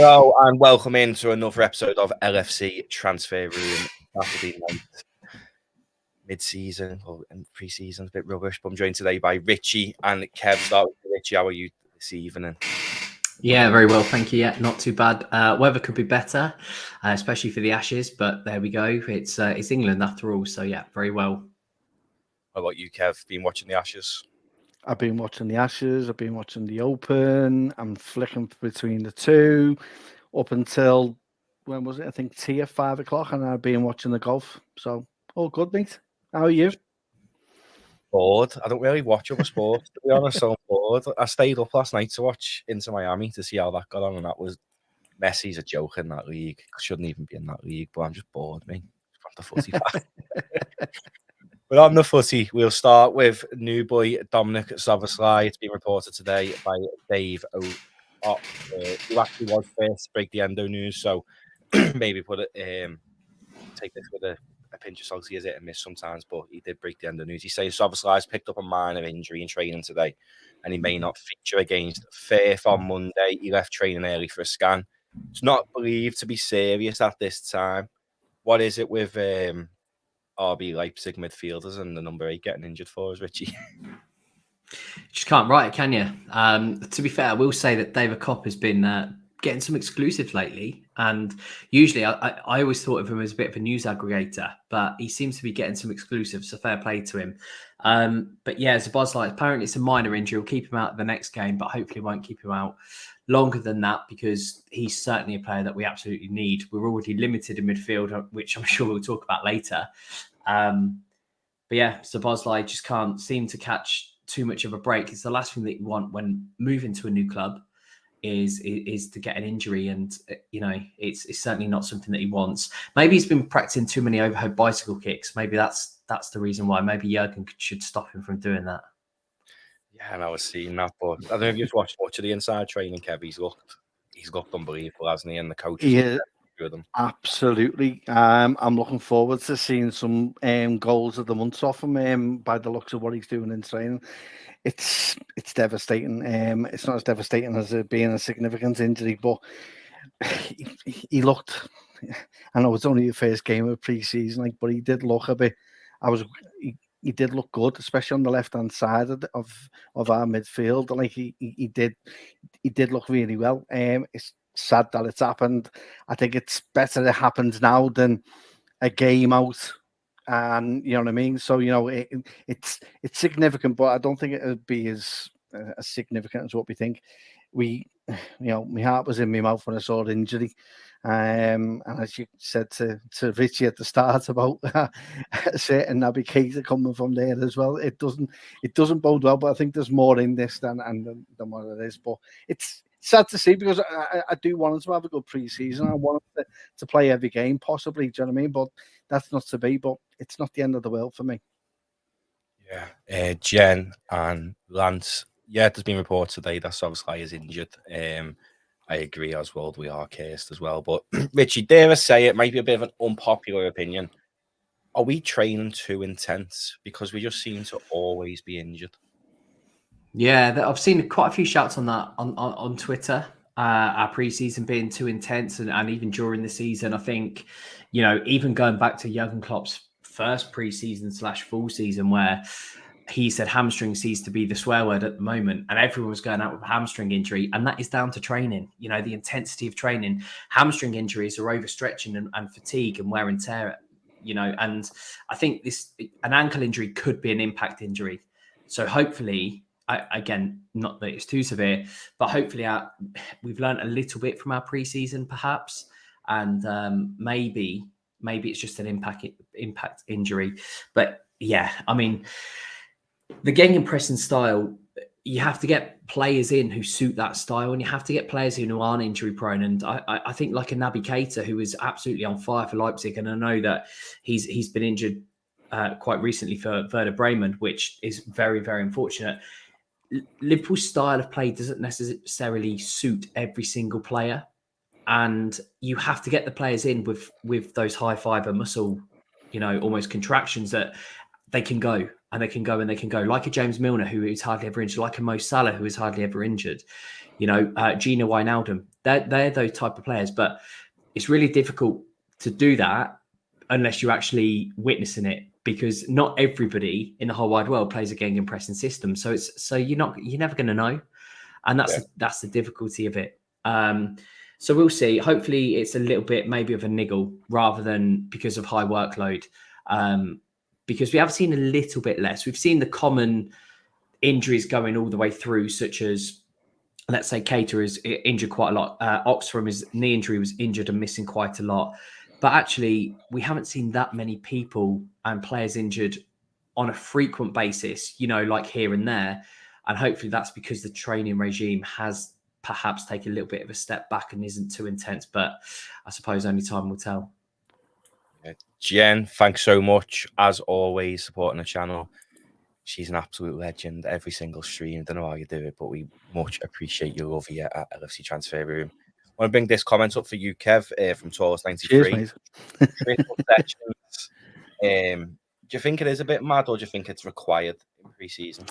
Hello and welcome into another episode of LFC Transfer Room. Saturday night, mid-season or pre-season's a bit rubbish, but I'm joined today by Richie and Kev. Start with Richie. How are you this evening? Yeah, very well, thank you. Yeah, not too bad. Weather could be better, especially for the Ashes, but there we go. It's England after all, so yeah, very well. How about you, Kev? Been watching the Ashes? I've been watching the Ashes. I've been watching the Open. I'm flicking between the two up until when was it? I think tea at 5 o'clock, and I've been watching the golf. So all good, mate. How are you? Bored. I don't really watch other sports, to be honest. So I'm bored. I stayed up last night to watch Inter Miami to see how that got on, and that was Messi's a joke in that league. Shouldn't even be in that league, but I'm just bored, mate. From the footy back. But on the footy, we'll start with new boy Dominik Szoboszlai. It's been reported today by Dave who actually was first to break the endo news. So maybe take this with a pinch of salt. He is hit and miss sometimes, but he did break the endo news. He says Szoboszlai's picked up a minor injury in training today, and he may not feature against Firth on Monday. He left training early for a scan. It's not believed to be serious at this time. What is it with RB Leipzig midfielders and the number 8 getting injured for us, Richie? You just can't write it, can you? To be fair, I will say that David Kopp has been getting some exclusives lately, and usually I always thought of him as a bit of a news aggregator, but he seems to be getting some exclusives, so fair play to him. But yeah, Szoboszlai, apparently it's a minor injury. We'll keep him out the next game, but hopefully won't keep him out longer than that, because he's certainly a player that we absolutely need. We're already limited in midfield, which I'm sure we'll talk about later. But yeah, Szoboszlai just can't seem to catch too much of a break. It's the last thing that you want when moving to a new club is to get an injury, and it's certainly not something that he wants. Maybe he's been practicing too many overhead bicycle kicks. Maybe that's the reason why. Maybe Jurgen should stop him from doing that. Yeah, and I was seeing that, but I don't know if you've watched much of the inside training, Kev. He's looked unbelievable, hasn't he? And the coaches, Yeah, with him. Absolutely. I'm looking forward to seeing some goals of the month off him. By the looks of what he's doing in training, it's devastating. It's not as devastating as it being a significant injury, but he looked. I know it's only the first game of pre-season, but he did look a bit. He did look good, especially on the left-hand side of our midfield. Like he did look really well. It's sad that it's happened. I think it's better it happens now than a game out, and you know what I mean. So it's significant, but I don't think it would be as significant as what we think. My heart was in my mouth when I saw the injury. And as you said to Richie at the start about a certain Naby Keita coming from there as well, it doesn't bode well. But I think there's more in this than what it is. But it's sad to see, because I do want him to have a good pre-season. I want him to play every game, possibly. Do you know what I mean? But that's not to be. But it's not the end of the world for me. Yeah, Jen and Lance. Yeah, there's been reports today that Szoboszlai is injured. I agree, Oswald. We are cursed as well. But Richie, dare I say it might be a bit of an unpopular opinion. Are we training too intense? Because we just seem to always be injured. Yeah, I've seen quite a few shouts on that on Twitter. Our preseason being too intense, and even during the season, I think, even going back to Jurgen Klopp's first preseason / full season, where he said hamstring seems to be the swear word at the moment, and everyone was going out with a hamstring injury, and that is down to training. The intensity of training. Hamstring injuries are overstretching and fatigue and wear and tear. And I think an ankle injury could be an impact injury. So hopefully, again, not that it's too severe, but hopefully we've learned a little bit from our preseason, perhaps, and maybe it's just an impact injury. But yeah, I mean, the gegenpressing style, you have to get players in who suit that style, and you have to get players in who aren't injury prone. And I think like a Naby Keita, who is absolutely on fire for Leipzig, and I know that he's been injured quite recently for Werder Bremen, which is very, very unfortunate. Liverpool's style of play doesn't necessarily suit every single player, and you have to get the players in with those high fiber muscle, almost contractions that they can go and they can go and they can go. Like a James Milner, who is hardly ever injured, like a Mo Salah, who is hardly ever injured. Gino Wijnaldum. They're those type of players. But it's really difficult to do that unless you're actually witnessing it, because not everybody in the whole wide world plays a gegenpressing system. So you're never going to know, and that's the difficulty of it. So we'll see. Hopefully, it's a little bit maybe of a niggle rather than because of high workload. Because we have seen a little bit less. We've seen the common injuries going all the way through, such as, let's say, Keita is injured quite a lot. Oxford, his knee injury, was injured and missing quite a lot. But actually, we haven't seen that many people and players injured on a frequent basis, like here and there. And hopefully that's because the training regime has perhaps taken a little bit of a step back and isn't too intense. But I suppose only time will tell. Jen, thanks so much, as always, supporting the channel. She's an absolute legend. Every single stream. Don't know how you do it, but we much appreciate your love here at LFC Transfer Room. I want to bring this comment up for you, Kev, from Taurus93. Cheers, mate. Do you think it is a bit mad, or do you think it's required in pre-season?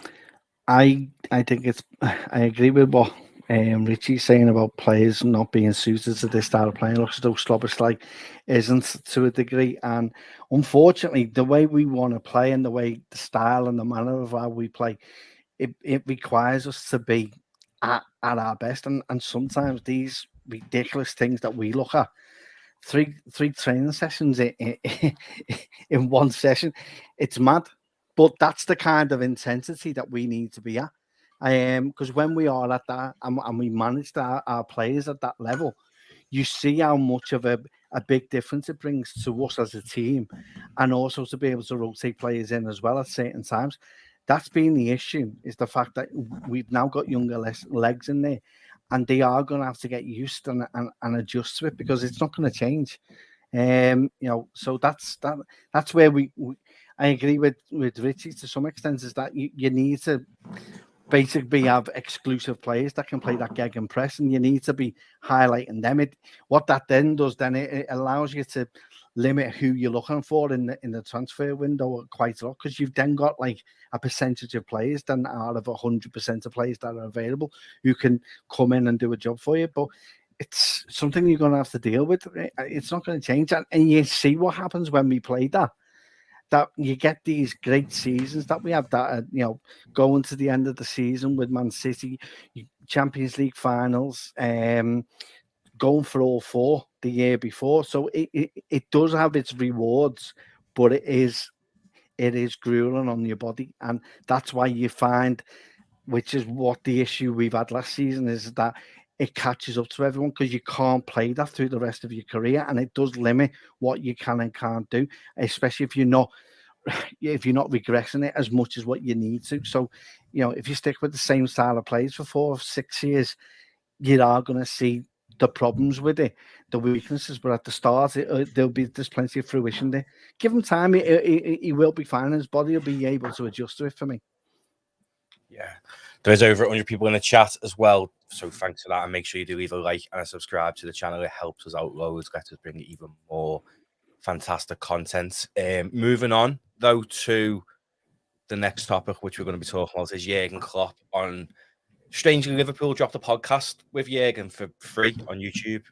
I think I agree with what Richie's saying about players not being suited to this style of playing. Looks as though Szoboszlai isn't, to a degree, and unfortunately, the way we want to play and the style and the manner of how we play, it requires us to be at our best, and sometimes these ridiculous things that we look at, three training sessions in one session, it's mad. But that's the kind of intensity that we need to be at. Because when we are at that and we manage our players at that level, you see how much of a big difference it brings to us as a team, and also to be able to rotate players in as well at certain times. That's been the issue, is the fact that we've now got younger legs in there, and they are going to have to get used and adjust to it, because it's not going to change. So that's where I agree with Richie to some extent, is that you need to basically have exclusive players that can play that gegenpress, and you need to be highlighting them. What that then does, it allows you to limit who you're looking for in the transfer window quite a lot, because you've then got like a percentage of players then out of 100% of players that are available who can come in and do a job for you. But it's something you're going to have to deal with. It's not going to change, and you see what happens when we play that you get these great seasons that we have, that going to the end of the season with Man City, Champions League finals, going for all four the year before. So it does have its rewards, but it is grueling on your body, and that's why you find, which is what the issue we've had last season, is that it catches up to everyone, because you can't play that through the rest of your career, and it does limit what you can and can't do, especially if you're not regressing it as much as what you need to. So, if you stick with the same style of plays for 4 or 6 years, you are going to see the problems with it, the weaknesses. But at the start, there's plenty of fruition there. Give him time; he will be fine. His body will be able to adjust to it. For me. Yeah, there's over 100 people in the chat as well, so thanks for that, and make sure you do leave a like and a subscribe to the channel. It helps us out loads, let us bring even more fantastic content. Moving on though to the next topic, which we're going to be talking about, is Jurgen Klopp. On strangely, Liverpool dropped a podcast with Jurgen for free on YouTube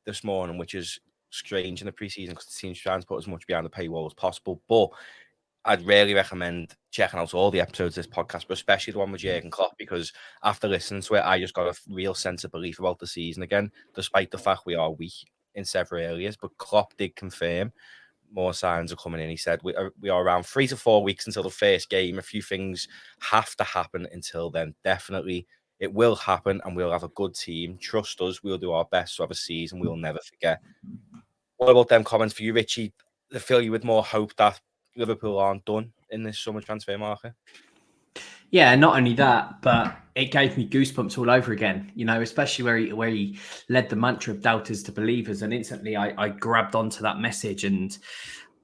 this morning, which is strange in the preseason, because the team's trying to put as much behind the paywall as possible. But I'd really recommend checking out all the episodes of this podcast, but especially the one with Jurgen Klopp, because after listening to it, I just got a real sense of belief about the season again, despite the fact we are weak in several areas. But Klopp did confirm more signs are coming in. He said we are around 3 to 4 weeks until the first game. A few things have to happen until then. Definitely, it will happen, and we'll have a good team. Trust us, we'll do our best to have a season we'll never forget. What about them comments for you, Richie? They fill you with more hope that Liverpool aren't done in this summer transfer market? Yeah, not only that, but it gave me goosebumps all over again, especially where he led the mantra of doubters to believers. And instantly I grabbed onto that message, and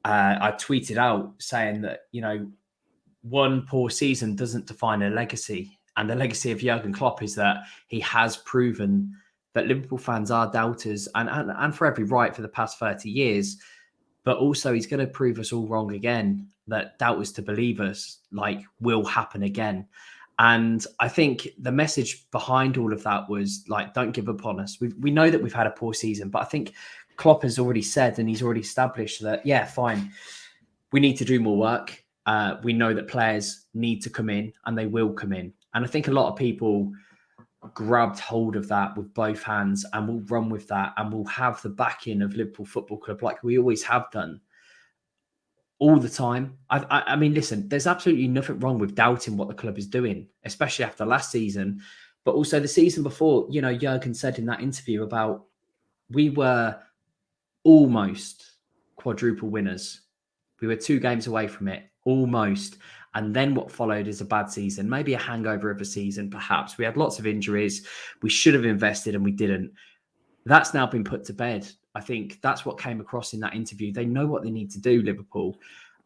I tweeted out saying that, one poor season doesn't define a legacy. And the legacy of Jurgen Klopp is that he has proven that Liverpool fans are doubters, and for every right, for the past 30 years. But also, he's going to prove us all wrong again. that doubters to believers like will happen again. And I think the message behind all of that was like, don't give up on us. We know that we've had a poor season, but I think Klopp has already said, and he's already established that, yeah, fine, we need to do more work. We know that players need to come in, and they will come in. And I think a lot of people grabbed hold of that with both hands and will run with that, and will have the backing of Liverpool Football Club like we always have done all the time. I mean, listen, there's absolutely nothing wrong with doubting what the club is doing, especially after last season, but also the season before. You know, Jurgen said in that interview about we were almost quadruple winners. We were 2 games away from it, almost. And then what followed is a bad season, maybe a hangover of a season, perhaps. We had lots of injuries. We should have invested and we didn't. That's now been put to bed. I think that's what came across in that interview. They know what they need to do, Liverpool.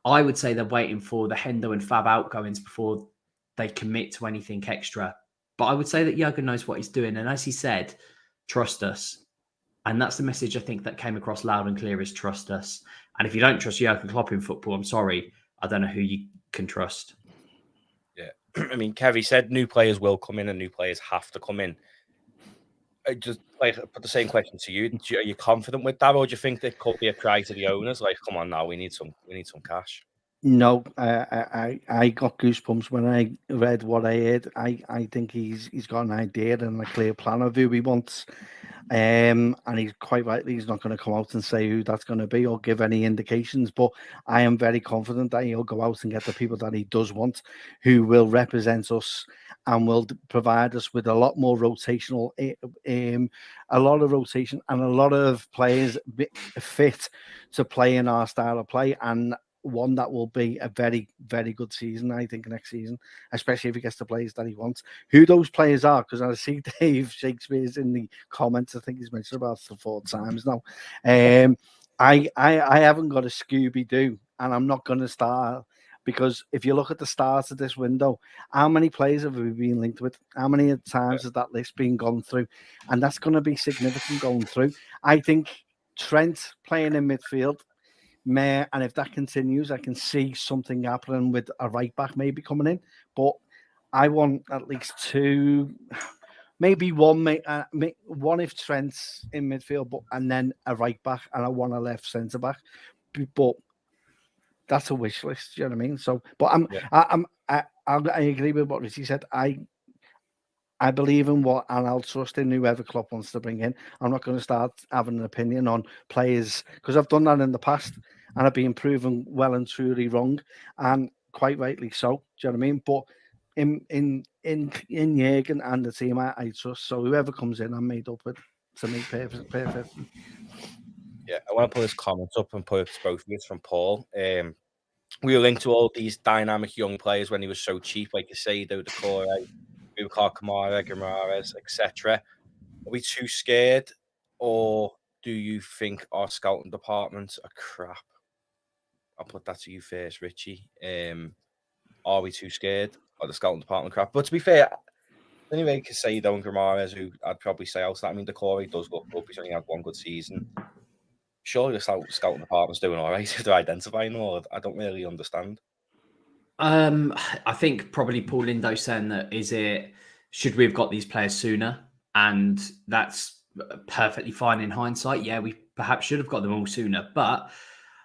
I would say they're waiting for the Hendo and Fab outgoings before they commit to anything extra. But I would say that Jurgen knows what he's doing. And as he said, trust us. And that's the message I think that came across loud and clear, is trust us. And if you don't trust Jurgen Klopp in football, I'm sorry, I don't know who you can trust. Yeah. I mean, Kevy said new players will come in and new players have to come in. I just like put the same question to you. Are you confident with that, or do you think there could be a cry to the owners? Like, come on now, we need some cash. No, I got goosebumps when I read what I heard. I think he's got an idea and a clear plan of who he wants. And he's quite rightly, he's not going to come out and say who that's going to be or give any indications. But I am very confident that he'll go out and get the people that he does want, who will represent us and will provide us with a lot more rotational, a lot of rotation and a lot of players fit to play in our style of play, and one that will be a very, very good season, I think, next season, especially if he gets the players that he wants. Who those players are, because I see Dave Shakespeare's in the comments. I think he's mentioned about 4 times now. I haven't got a Scooby-Doo, and I'm not going to start, because if you look at the start of this window, how many players have we been linked with? How many times has that list been gone through? And that's going to be significant going through. I think Trent playing in midfield, and if that continues, I can see something happening with a right back maybe coming in. But I want at least 2, maybe one if Trent's in midfield, and then a right back, and I want a left centre back. But that's a wish list. Do you know what I mean? So, but I agree with what Richie said. I believe in and I'll trust in whoever Klopp wants to bring in. I'm not going to start having an opinion on players, because I've done that in the past and I've been proven well and truly wrong, and quite rightly so. Do you know what I mean? But in Jurgen and the team, I trust. So whoever comes in, I'm made up with, to me, perfect. Yeah, I want to put his comments up and put both of you from Paul. We were linked to all these dynamic young players when he was so cheap, like you say, Doucoure, Kamara, Guimaraes, etc. Are we too scared, or do you think our scouting departments are crap? I'll put that to you first, Richie. Are we too scared? Or the scouting department crap? But to be fair, anyway, Casado and Guimaraes, who I'd probably say out. I mean, Doucoure does look up. He's only had 1 good season. Surely the scouting department's doing all right if they're identifying them, or I don't really understand. I think probably Paul Lindo saying that, should we have got these players sooner? And that's perfectly fine in hindsight. Yeah, we perhaps should have got them all sooner, but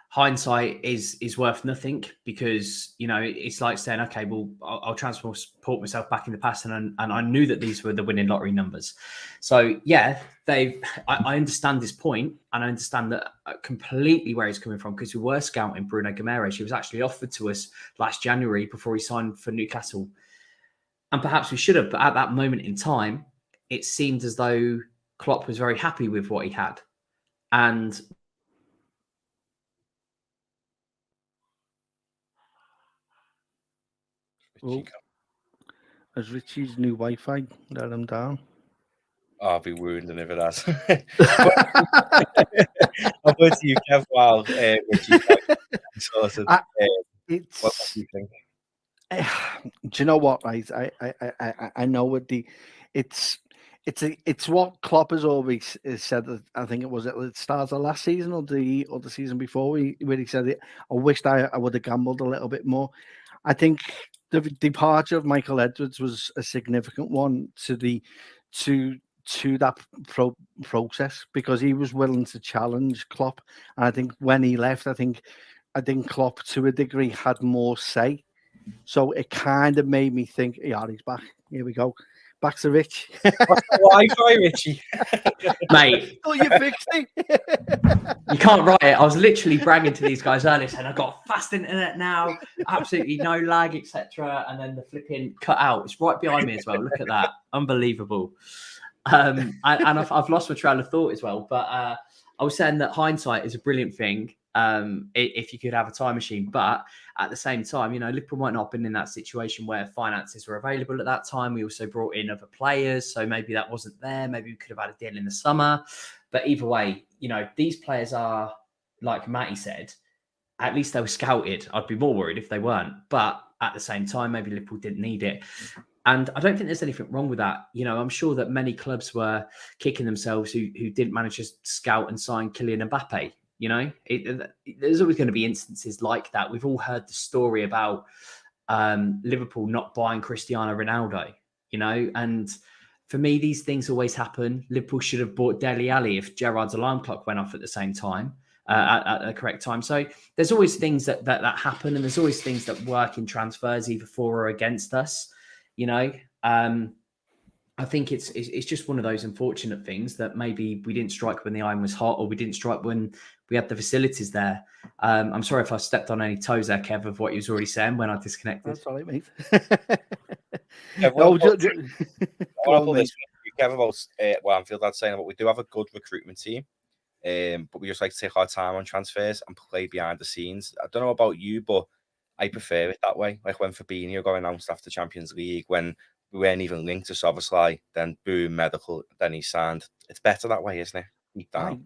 hindsight is worth nothing, because, you know, it's like saying, okay, well, I'll transport myself back in the past, and I knew that these were the winning lottery numbers. So yeah, I understand this point, and I understand that completely where he's coming from, because we were scouting Bruno Guimaraes. He was actually offered to us last January before he signed for Newcastle, and perhaps we should have. But at that moment in time, it seemed as though Klopp was very happy with what he had, and As Richie's new Wi-Fi let him down. I'll be wounded if it has. I'll put to you, Kev. Wow, Richie. What do you think? Do you know what? Right, I know what it's it's what Klopp has always said. I think it was at the start of last season or the season before, where he said it. I wished I would have gambled a little bit more. I think the departure of Michael Edwards was a significant one to that process, because he was willing to challenge Klopp, and I think when he left, I think Klopp to a degree had more say. So it kind of made me think, yeah, he's back. Here we go. Back to Rich. What's the Wi-Fi, Richie? Mate. Oh, you fixed it. You can't write it. I was literally bragging to these guys earlier, saying I've got fast internet now, absolutely no lag, etc. And then the flipping cut out. It's right behind me as well. Look at that. Unbelievable. And I've lost my trail of thought as well. But I was saying that hindsight is a brilliant thing. If you could have a time machine, but at the same time, Liverpool might not have been in that situation where finances were available at that time. We also brought in other players, so maybe that wasn't there. Maybe we could have had a deal in the summer. But either way, these players are, like Matty said, at least they were scouted. I'd be more worried if they weren't. But at the same time, maybe Liverpool didn't need it. And I don't think there's anything wrong with that. I'm sure that many clubs were kicking themselves who didn't manage to scout and sign Kylian Mbappe. There's always going to be instances like that. We've all heard the story about Liverpool not buying Cristiano Ronaldo, and for me, these things always happen. Liverpool should have bought Dele Alli if Gerrard's alarm clock went off at the same time, at the correct time. So there's always things that happen, and there's always things that work in transfers, either for or against us, I think it's just one of those unfortunate things that maybe we didn't strike when the iron was hot, or we didn't strike when we had the facilities there. I'm sorry if I stepped on any toes there, Kev, of what you was already saying when I disconnected. That's all right, mate. Kev, about Anfield, I'd say, but we do have a good recruitment team, but we just like to take our time on transfers and play behind the scenes. I don't know about you, but I prefer it that way. Like when Fabinho got announced after Champions League, when we weren't even linked to Szoboszlai, then boom, medical, then he signed. It's better that way, isn't it? Deep down.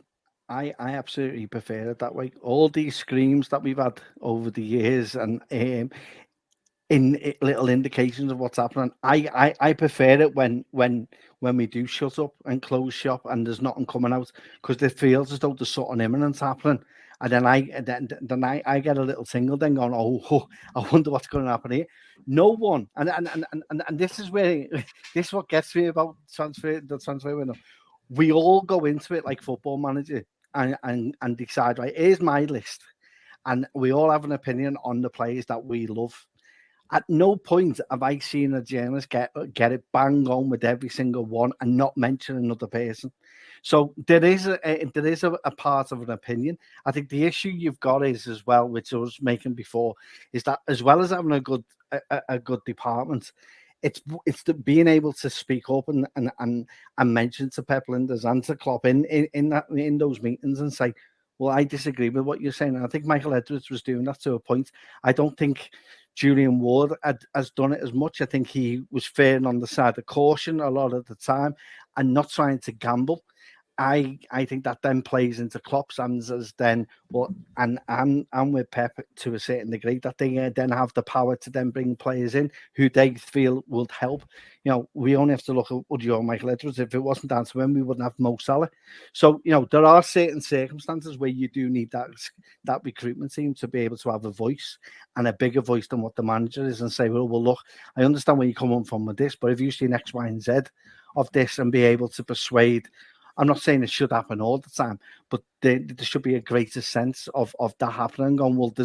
I absolutely prefer it that way. All these screams that we've had over the years, and in little indications of what's happening, I prefer it when we do shut up and close shop and there's nothing coming out, because it feels as though there's something imminent happening. And then I get a little tingle then going, oh, I wonder what's going to happen here. No one, and this is what gets me about the transfer window. We all go into it like Football Manager and decide, right, here's my list, and we all have an opinion on the players that we love. At no point have I seen a journalist get it bang on with every single one and not mention another person. So there is a part of an opinion. I think the issue you've got is, as well, which I was making before, is that as well as having a good department, it's being able to speak up and mention to Pep Linders and to Klopp in those meetings and say, well, I disagree with what you're saying. And I think Michael Edwards was doing that to a point. I don't think Julian Ward has done it as much. I think he was fair on the side of caution a lot of the time and not trying to gamble. I think that then plays into Klopp's hands as then, well, and with Pep to a certain degree, that they then have the power to then bring players in who they feel will help. We only have to look at Michael Edwards. If it wasn't down to him, we wouldn't have Mo Salah. So, there are certain circumstances where you do need that recruitment team to be able to have a voice, and a bigger voice than what the manager is, and say, well, look, I understand where you're coming from with this, but if you see an X, Y, and Z of this and be able to persuade. I'm not saying it should happen all the time, but there should be a greater sense of that happening. Going, well,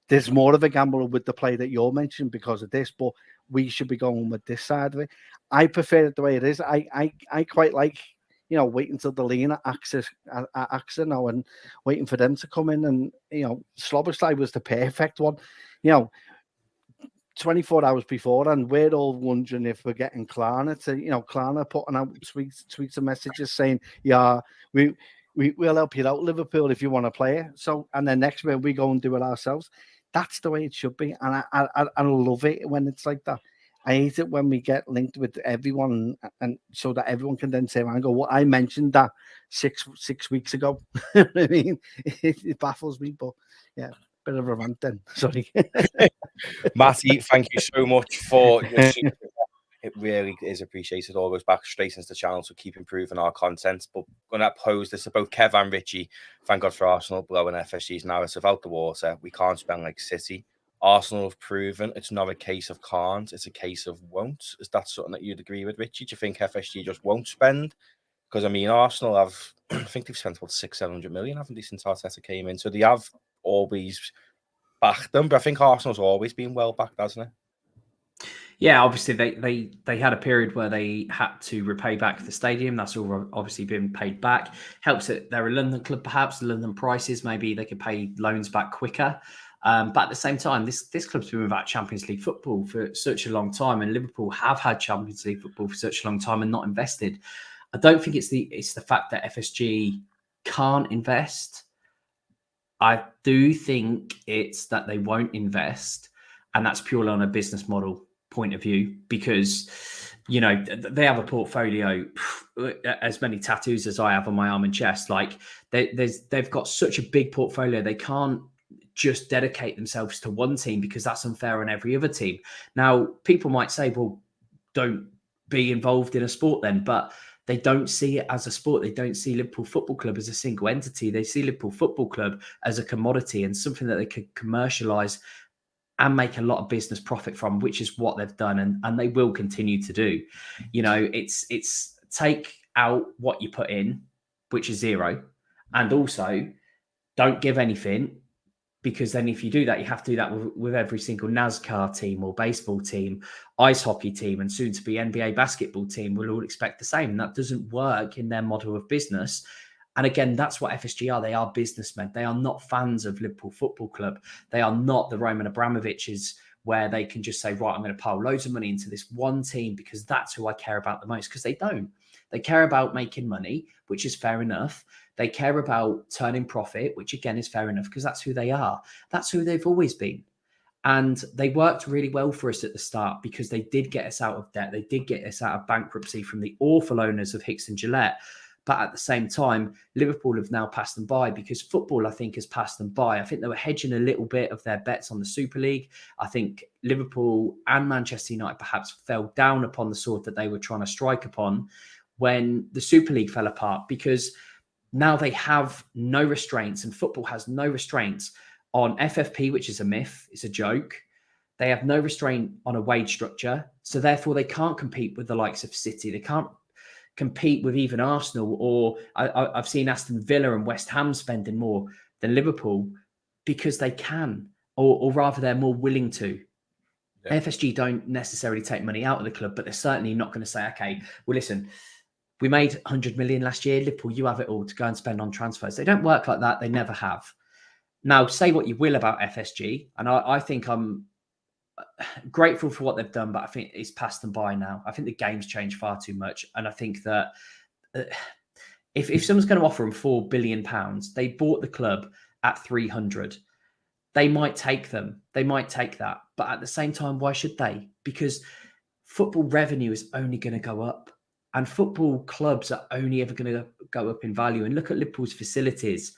there's more of a gamble with the play that you're mentioning because of this, but we should be going with this side of it. I prefer it the way it is. I quite like, waiting until the lean access now and waiting for them to come in. And, Szoboszlai was the perfect one. 24 hours before, and we're all wondering if we're getting Klarna to, Klarna putting out tweets and messages saying, yeah, we'll help you out, Liverpool, if you want to play it. So, and then next week we go and do it ourselves. That's the way it should be. And I love it when it's like that. I hate it when we get linked with everyone, and so that everyone can then say, I go, well, I mentioned that six weeks ago. I mean, it baffles me, but yeah. Bit of a rant then. Sorry. Matty, thank you so much for your It really is appreciated. All goes back straight into the channel to keep improving our content. But when I pose this about Kev and Richie, thank God for Arsenal blowing FSG's narrative out the water. We can't spend like City. Arsenal have proven it's not a case of can't, it's a case of won't. Is that something that you'd agree with, Richie? Do you think FSG just won't spend? Because I mean, Arsenal have, I think they've spent about 600-700 million, haven't they, since Arteta came in? So they have always backed them, but I think Arsenal's always been well backed, hasn't it? Yeah, obviously they had a period where they had to repay back the stadium. That's all obviously been paid back. Helps that they're a London club, perhaps London prices. Maybe they could pay loans back quicker. But at the same time, this club's been without Champions League football for such a long time, and Liverpool have had Champions League football for such a long time and not invested. I don't think it's the fact that FSG can't invest. I do think it's that they won't invest, and that's purely on a business model point of view, because they have a portfolio as many tattoos as I have on my arm and chest. Like they've got such a big portfolio, they can't just dedicate themselves to one team because that's unfair on every other team. Now, people might say, well, don't be involved in a sport then, but they don't see it as a sport. They don't see Liverpool Football Club as a single entity. They see Liverpool Football Club as a commodity and something that they could commercialise and make a lot of business profit from, which is what they've done and they will continue to do. It's take out what you put in, which is zero, and also don't give anything, because then if you do that, you have to do that with every single NASCAR team or baseball team, ice hockey team, and soon to be NBA basketball team will all expect the same. And that doesn't work in their model of business. And again, that's what FSG are. They are businessmen. They are not fans of Liverpool Football Club. They are not the Roman Abramoviches where they can just say, right, I'm going to pile loads of money into this one team because that's who I care about the most. Because they don't. They care about making money, which is fair enough. They care about turning profit, which again is fair enough because that's who they are. That's who they've always been. And they worked really well for us at the start because they did get us out of debt. They did get us out of bankruptcy from the awful owners of Hicks and Gillette. But at the same time, Liverpool have now passed them by because football, I think, has passed them by. I think they were hedging a little bit of their bets on the Super League. I think Liverpool and Manchester United perhaps fell down upon the sword that they were trying to strike upon when the Super League fell apart, because now they have no restraints and football has no restraints on FFP, which is a myth. It's a joke. They have no restraint on a wage structure. So therefore they can't compete with the likes of City. They can't compete with even Arsenal, or I've seen Aston Villa and West Ham spending more than Liverpool because they can, or rather they're more willing to. Yeah. FSG don't necessarily take money out of the club, but they're certainly not going to say, okay, well, listen, we made 100 million last year. Liverpool, you have it all to go and spend on transfers. They don't work like that. They never have. Now, say what you will about FSG, and I think I'm grateful for what they've done, but I think it's passed them by now. I think the game's changed far too much. And I think that if someone's going to offer them £4 billion, they bought the club at 300. They might take them. They might take that. But at the same time, why should they? Because football revenue is only going to go up. And football clubs are only ever going to go up in value. And look at Liverpool's facilities.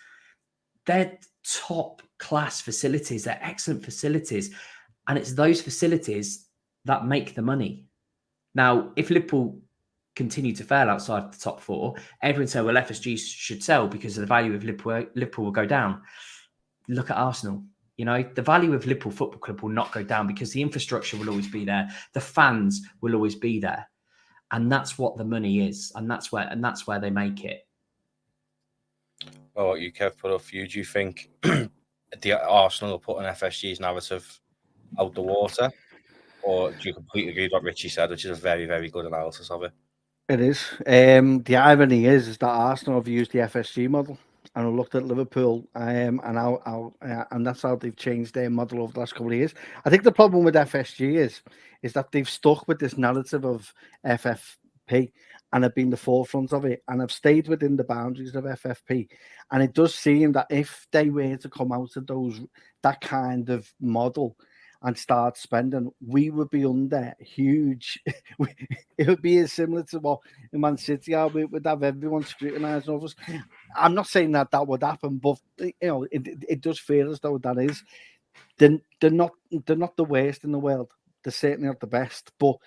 They're top class facilities. They're excellent facilities. And it's those facilities that make the money. Now, if Liverpool continue to fail outside the top four, everyone say, well, FSG should sell because the value of Liverpool will go down. Look at Arsenal. The value of Liverpool Football Club will not go down because the infrastructure will always be there. The fans will always be there. And that's what the money is. And that's where they make it. Well, you Kev put up for you. Do you think the Arsenal are putting FSG's narrative out the water, or do you completely agree with what Richie said, which is a very, very good analysis of it? It is. The irony is that Arsenal have used the FSG model and have looked at Liverpool, and that's how they've changed their model over the last couple of years. I think the problem with FSG is that they've stuck with this narrative of FFP and have been the forefront of it and have stayed within the boundaries of FFP. And it does seem that if they were to come out of that kind of model and start spending, we would be under huge. It would be similar to what in Man City are. We would have everyone scrutinising us. I'm not saying that would happen, but it does feel as though that is. They're not the worst in the world. They're certainly not the best, but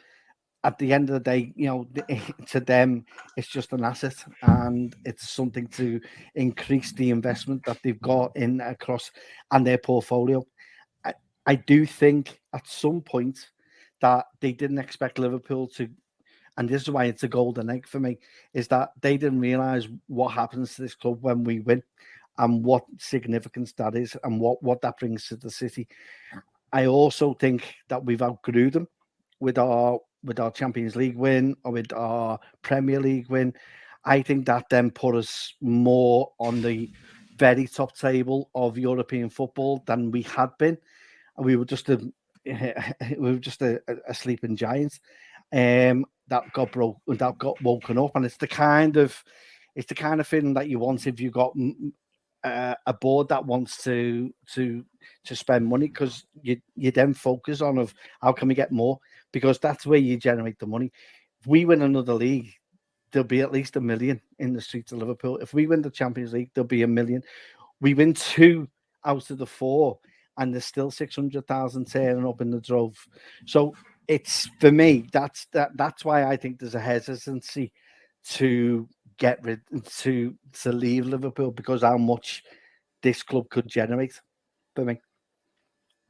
at the end of the day, to them, it's just an asset, and it's something to increase the investment that they've got in across and their portfolio. I do think at some point that they didn't expect Liverpool to, and this is why it's a golden egg for me, is that they didn't realise what happens to this club when we win and what significance that is and what that brings to the city. I also think that we've outgrew them with our Champions League win or with our Premier League win. I think that then put us more on the very top table of European football than we had been. And we were just a sleeping giant that got woken up. And it's the kind of feeling that you want if you got a board that wants to spend money, because you then focus on of how can we get more, because that's where you generate the money. If we win another league, there'll be at least 1 million in the streets of Liverpool. If we win the Champions League, there'll be 1 million. We win 2 out of the 4, and there's still 600,000 turning up in the drove. So it's, for me, that's why I think there's a hesitancy to get rid to leave Liverpool, because how much this club could generate for me.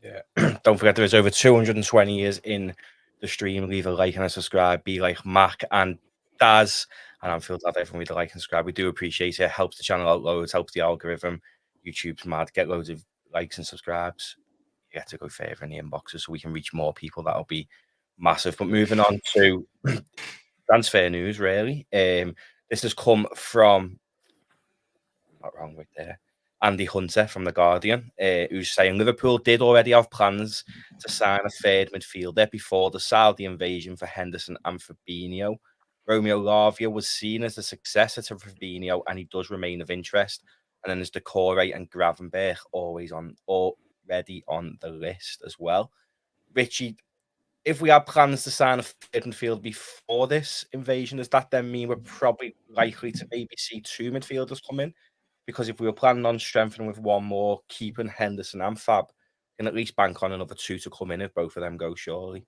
Yeah. Don't forget, there is over 220 years in the stream. Leave a like and a subscribe. Be like Mac and Daz and Anfield Lad. Everyone with a like and subscribe. We do appreciate it. Helps the channel out loads. Helps the algorithm. YouTube's mad. Get loads of likes and subscribes. You get to go further in the inboxes so we can reach more people. That'll be massive. But moving on to transfer news, really. This has come from, not wrong right there, Andy Hunter from The Guardian, who's saying Liverpool did already have plans to sign a third midfielder before the Saudi invasion for Henderson and Fabinho. Romeo Lavia was seen as the successor to Fabinho, and he does remain of interest. And then there's Doucoure and Gravenberch already on the list as well. Richie, if we had plans to sign a third midfield before this invasion, does that then mean we're probably likely to maybe see 2 midfielders come in? Because if we were planning on strengthening with 1 more, keeping Henderson and Fab, we can at least bank on another 2 to come in if both of them go, surely.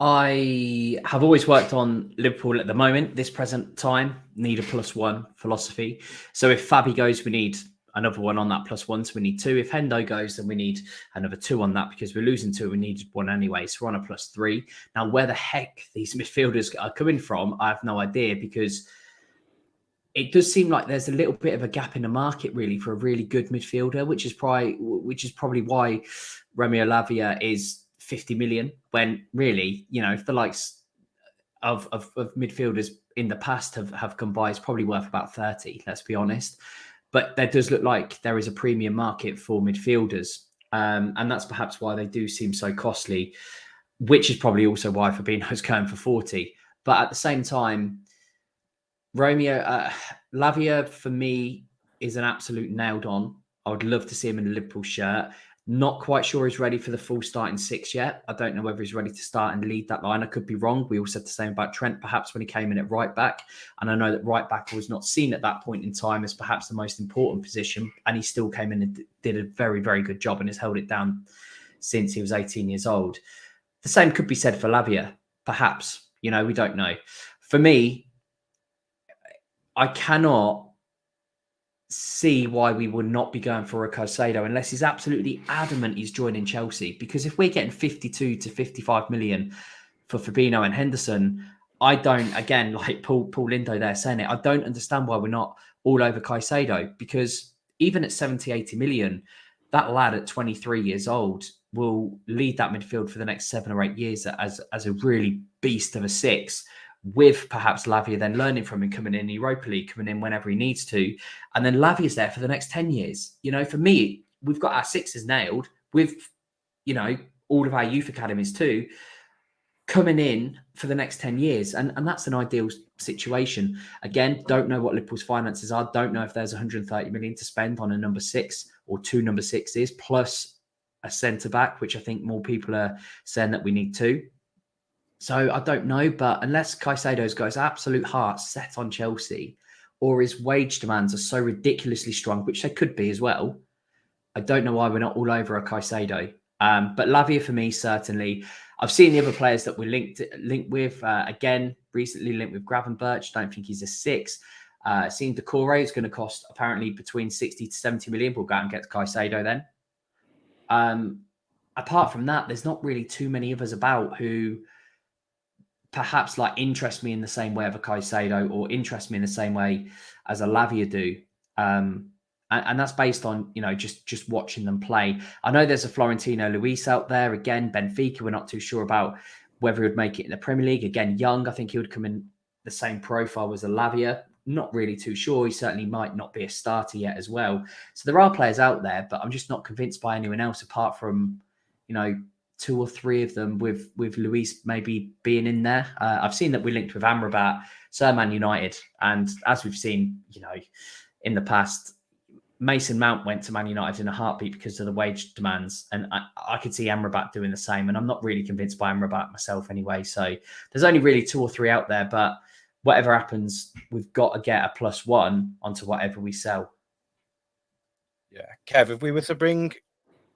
I have always worked on Liverpool at the moment, this present time, need a +1 philosophy. So if Fabi goes, we need another 1 on that +1, so we need 2. If Hendo goes, then we need another 2 on that, because we're losing 2, we need 1 anyway, so we're on a +3. Now, where the heck these midfielders are coming from, I have no idea, because it does seem like there's a little bit of a gap in the market, really, for a really good midfielder, which is probably why Romeo Lavia is 50 million, when really, if the likes of midfielders in the past have come by, it's probably worth about 30, let's be honest. But there does look like there is a premium market for midfielders. And that's perhaps why they do seem so costly, which is probably also why Fabinho's going for 40. But at the same time, Romeo Lavia, for me, is an absolute nailed on. I would love to see him in a Liverpool shirt. Not quite sure he's ready for the full starting 6 yet. I don't know whether he's ready to start and lead that line. I could be wrong. We all said the same about Trent, perhaps, when he came in at right back. And I know that right back was not seen at that point in time as perhaps the most important position. And he still came in and did a very, very good job and has held it down since he was 18 years old. The same could be said for Lavia, perhaps. We don't know. For me, I cannot see why we would not be going for a Caicedo unless he's absolutely adamant he's joining Chelsea. Because if we're getting 52 to 55 million for Fabinho and Henderson, I don't, again, like Paul Lindo there saying it, I don't understand why we're not all over Caicedo, because even at 70, 80 million, that lad at 23 years old will lead that midfield for the next 7 or 8 years as a really beast of a 6. With perhaps Lavia then learning from him, coming in Europa League, coming in whenever he needs to. And then Lavia's there for the next 10 years. For me, we've got our 6s nailed with, all of our youth academies too, coming in for the next 10 years. And that's an ideal situation. Again, don't know what Liverpool's finances are. Don't know if there's 130 million to spend on a number 6 or 2 number 6s, plus a centre-back, which I think more people are saying that we need 2. So I don't know, but unless Caicedo's got his absolute heart set on Chelsea, or his wage demands are so ridiculously strong, which they could be as well, I don't know why we're not all over a Caicedo. But Lavia for me, certainly. I've seen the other players that we're linked with. Again, recently linked with Gravenberch. Don't think he's a 6. Seeing Doucoure is going to cost apparently between 60 to 70 million. We'll go out and get Caicedo then. Apart from that, there's not really too many of us about who perhaps like interest me in the same way of a Caicedo or interest me in the same way as a Lavia do. And that's based on, just watching them play. I know there's a Florentino Luis out there. Again, Benfica, we're not too sure about whether he would make it in the Premier League. Again, young, I think he would come in the same profile as a Lavia. Not really too sure. He certainly might not be a starter yet as well. So there are players out there, but I'm just not convinced by anyone else apart from, 2 or 3 of them with Luis maybe being in there. I've seen that we linked with Amrabat, Man United. And as we've seen, in the past, Mason Mount went to Man United in a heartbeat because of the wage demands. And I could see Amrabat doing the same. And I'm not really convinced by Amrabat myself anyway. So there's only really 2 or 3 out there. But whatever happens, we've got to get a +1 onto whatever we sell. Yeah. Kev, if we were to bring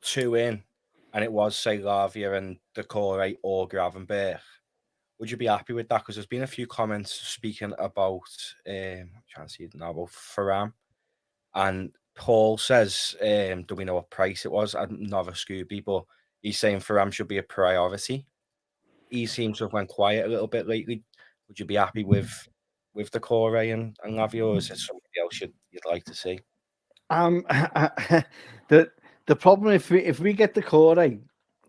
2 in, and it was, say, Lavia and Doucoure or Gravenberch, would you be happy with that? Because there's been a few comments speaking about, I'm trying to see it now, about Thuram. And Paul says, do we know what price it was? I'm not a Scooby, but he's saying Thuram should be a priority. He seems to have went quiet a little bit lately. Would you be happy with Doucoure and Lavia, or is it somebody else you'd like to see? The problem if we get Doucoure,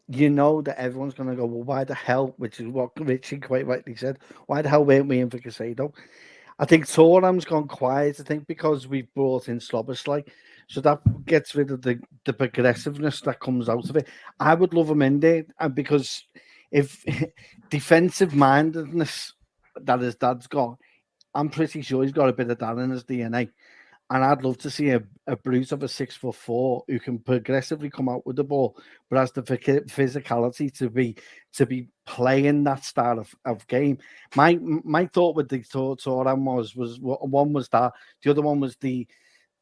that everyone's going to go, well, why the hell? Which is what Richie quite rightly said. Why the hell weren't we in for Caicedo? I think Thuram's gone quiet. I think because we've brought in Szoboszlai, so that gets rid of the progressiveness that comes out of it. I would love him in there, and because if defensive mindedness that his dad's got, I'm pretty sure he's got a bit of that in his DNA. And I'd love to see a brute of a 6'4" who can progressively come out with the ball, but has the physicality to be playing that style of game. My thought with the Thuram was one was that, the other one was the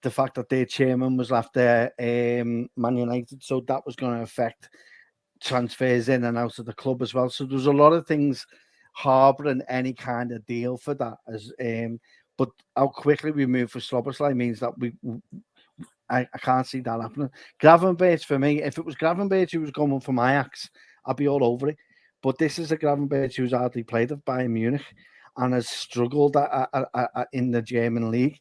fact that their chairman was after Man United, so that was going to affect transfers in and out of the club as well. So there's a lot of things harbouring any kind of deal for that as but how quickly we move for Szoboszlai means that I can't see that happening. Gravenberch, for me, if it was Gravenberch who was going from Ajax, I'd be all over it. But this is a Gravenberch who's hardly played at Bayern Munich and has struggled in the German league.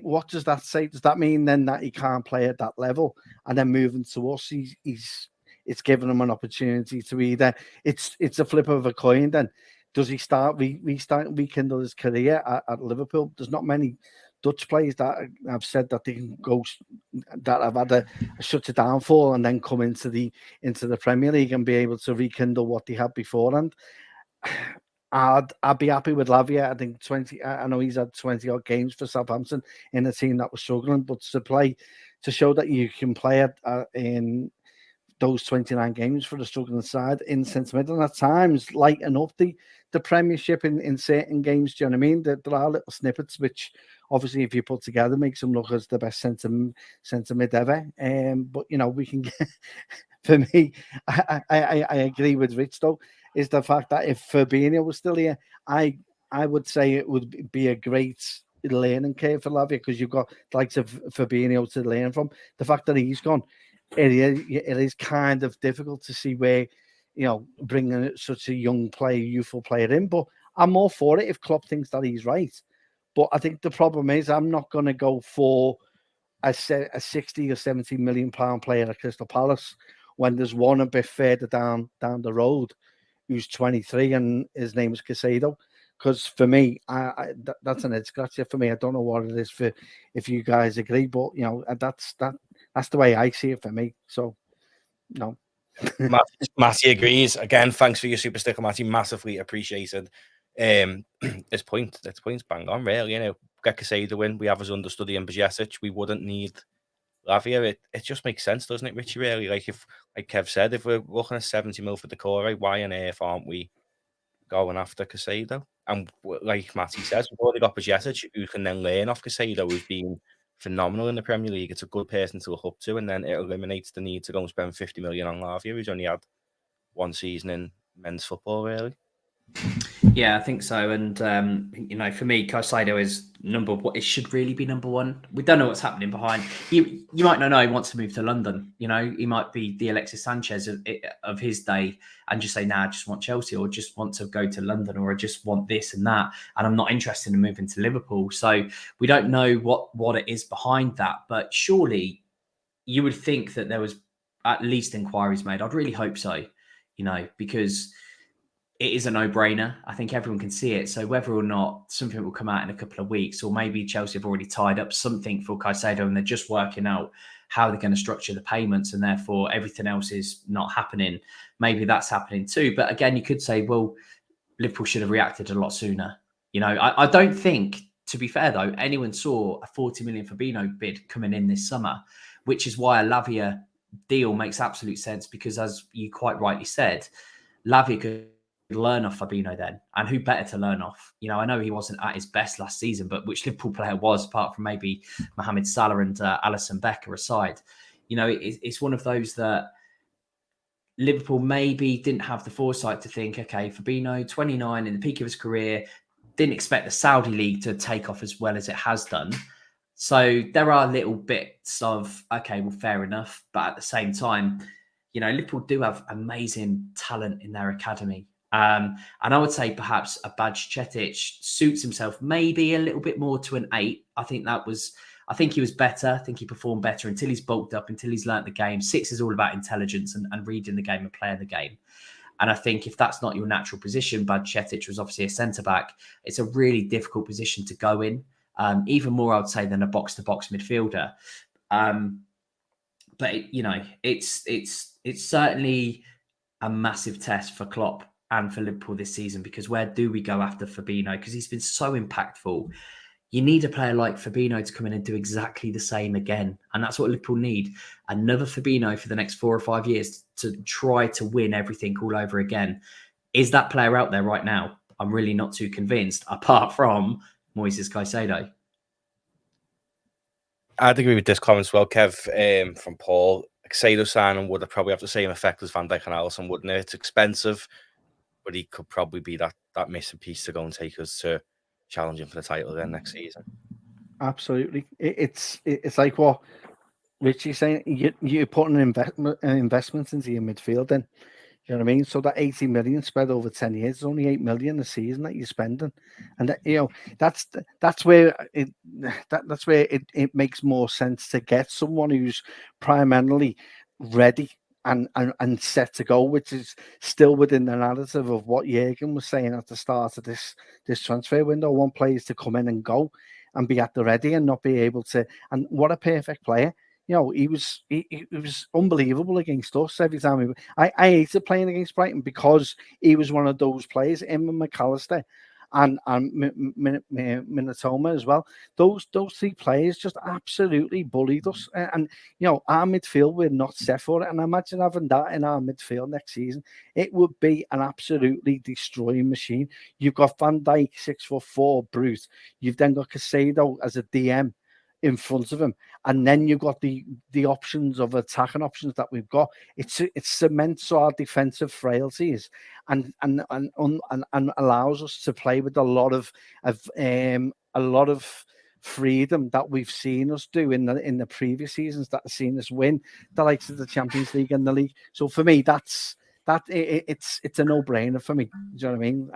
What does that say? Does that mean then that he can't play at that level? And then moving to us, it's given him an opportunity to either it's a flip of a coin then. Does he rekindle his career at Liverpool? There's not many Dutch players that have said that they can go, that have had a such a downfall and then come into the Premier League and be able to rekindle what they had beforehand. I'd be happy with Lavia. I think 20. I know he's had 20 odd games for Southampton in a team that was struggling, but to show that you can play in those 29 games for the struggling side in centre mid, and at times lighten up the Premiership in certain games. Do you know what I mean? There are little snippets which, obviously, if you put together, makes them look as the best centre mid ever. But we can get. For me, I agree with Rich though. Is the fact that if Fabinho was still here, I would say it would be a great learning curve for Lavia, because you've got the likes of Fabinho to learn from. The fact that he's gone, it is kind of difficult to see where, bringing such a youthful player in. But I'm all for it if Klopp thinks that he's right. But I think the problem is I'm not going to go for a 60 or 70 million pound player at Crystal Palace when there's one a bit further down the road who's 23 and his name is Caicedo. Because for me, that's an head scratcher for me. I don't know what it is for if you guys agree, but that's the way I see it for me. So, no. Matty agrees. Again, thanks for your super sticker, Matty. Massively appreciated. This point's bang on, really. Get Caicedo in. We have his understudy in Bajcetic. We wouldn't need Lavia. It just makes sense, doesn't it, Richie? Really, like Kev said, if we're looking at 70 mil for Doucoure, why on earth aren't we going after Caicedo? And like Matty says, we've already got Bajcetic, who can then learn off Caicedo, who's been phenomenal in the Premier League. It's a good person to look up to, and then it eliminates the need to go and spend 50 million on Lavia, who's only had one season in men's football, really. Yeah, I think so. And, for me, Caicedo is it should really be number one. We don't know what's happening behind. You might not know he wants to move to London. He might be the Alexis Sanchez of his day and just say, nah, I just want Chelsea, or just want to go to London, or I just want this and that. And I'm not interested in moving to Liverpool. So we don't know what it is behind that. But surely you would think that there was at least inquiries made. I'd really hope so, because it is a no-brainer. I think everyone can see it. So whether or not something will come out in a couple of weeks, or maybe Chelsea have already tied up something for Caicedo and they're just working out how they're going to structure the payments, and therefore everything else is not happening. Maybe that's happening too. But again, you could say, well, Liverpool should have reacted a lot sooner. I don't think, to be fair though, anyone saw a 40 million Fabinho bid coming in this summer, which is why a Lavia deal makes absolute sense, because as you quite rightly said, Lavia could learn off Fabinho then, and who better to learn off? I know he wasn't at his best last season, but which Liverpool player was, apart from maybe Mohamed Salah and Alisson Becker aside? It's one of those that Liverpool maybe didn't have the foresight to think, okay, Fabinho, 29 in the peak of his career, didn't expect the Saudi league to take off as well as it has done. So there are little bits of, okay, well, fair enough. But at the same time, Liverpool do have amazing talent in their academy. And I would say perhaps a Badge Cetic suits himself maybe a little bit more to an 8. I think he was better. I think he performed better until he's bulked up, until he's learnt the game. 6 is all about intelligence and reading the game and playing the game. And I think if that's not your natural position, Badge Cetic was obviously a centre-back. It's a really difficult position to go in. Even more, I would say, than a box-to-box midfielder. But it's certainly a massive test for Klopp and for Liverpool this season, because where do we go after Fabinho? Because he's been so impactful. You need a player like Fabinho to come in and do exactly the same again. And that's what Liverpool need. Another Fabinho for the next 4 or 5 years to try to win everything all over again. Is that player out there right now? I'm really not too convinced, apart from Moises Caicedo. I'd agree with this comment as well, Kev, from Paul. Caicedo signing would probably have the same effect as Van Dijk and Alisson, wouldn't it? It's expensive, but he could probably be that missing piece to go and take us to challenging for the title again next season. Absolutely. It's like what Richie's saying. You're putting investment into your midfield then. You know what I mean? So that 80 million spread over 10 years is only 8 million a season that you're spending, and that's where it makes more sense to get someone who's primarily ready and set to go, which is still within the narrative of what Jurgen was saying at the start of this transfer window. Want players to come in and go and be at the ready and not be able to. And what a perfect player. He was unbelievable against us every time. I hated playing against Brighton because he was one of those players, him and McAllister and Minotoma as well. Those 3 players just absolutely bullied us. And our midfield, we're not set for it. And imagine having that in our midfield next season. It would be an absolutely destroying machine. You've got Van Dijk, 6'4", brute. You've then got Caicedo as a DM in front of him, and then you've got the options of attacking options that we've got. It cements our defensive frailties and allows us to play with a lot of freedom that we've seen us do in the previous seasons that have seen us win the likes of the Champions League and the league. So for me, it's a no-brainer for me. Do you know what I mean?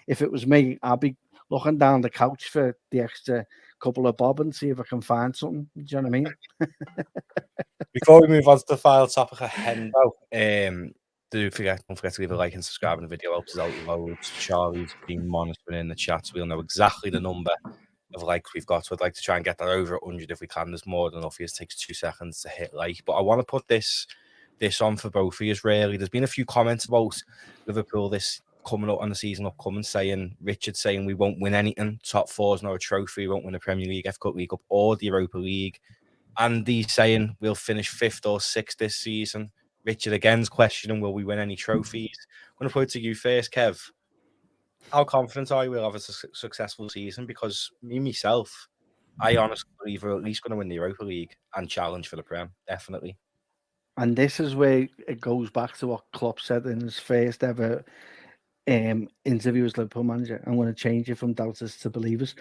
If it was me, I'd be looking down the couch for the extra couple of bob and see if I can find something. Do you know what I mean? Before we move on to the final topic of Hendo, don't forget to leave a like and subscribe on the video. Helps us out loads. Charlie's been monitoring in the chat, so we'll know exactly the number of likes we've got. So I'd like to try and get that over 100 if we can. There's more than enough. It takes 2 seconds to hit like. But I want to put this on for both of you, really. There's been a few comments about Liverpool this coming up on the season upcoming, Richard saying we won't win anything. Top 4's not a trophy. We won't win the Premier League, FA Cup, League Cup, or the Europa League. Andy saying we'll finish 5th or 6th this season. Richard again's questioning, will we win any trophies? I'm going to put it to you first, Kev. How confident are you we'll have a successful season? Because me, myself, I honestly believe we're at least going to win the Europa League and challenge for the Prem, definitely. And this is where it goes back to what Klopp said in his first ever interview as Liverpool manager. I'm going to change it from doubters to believers.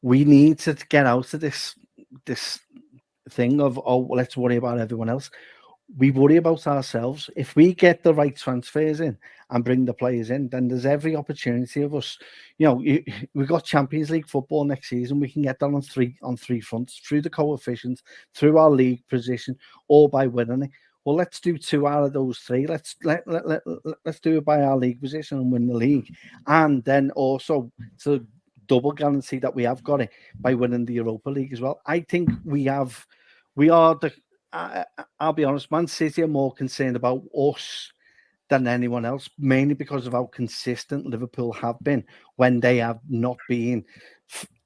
We need to get out of this thing of, oh, let's worry about everyone else. We worry about ourselves. If we get the right transfers in and bring the players in, then there's every opportunity of us. We've got Champions League football next season. We can get that on three fronts, through the coefficients, through our league position, or by winning it. Well, let's do 2 out of those 3. Let's do it by our league position and win the league, and then also to double guarantee that we have got it by winning the Europa League as well. I think we are the. I'll be honest, Man City are more concerned about us than anyone else, mainly because of how consistent Liverpool have been when they have not been,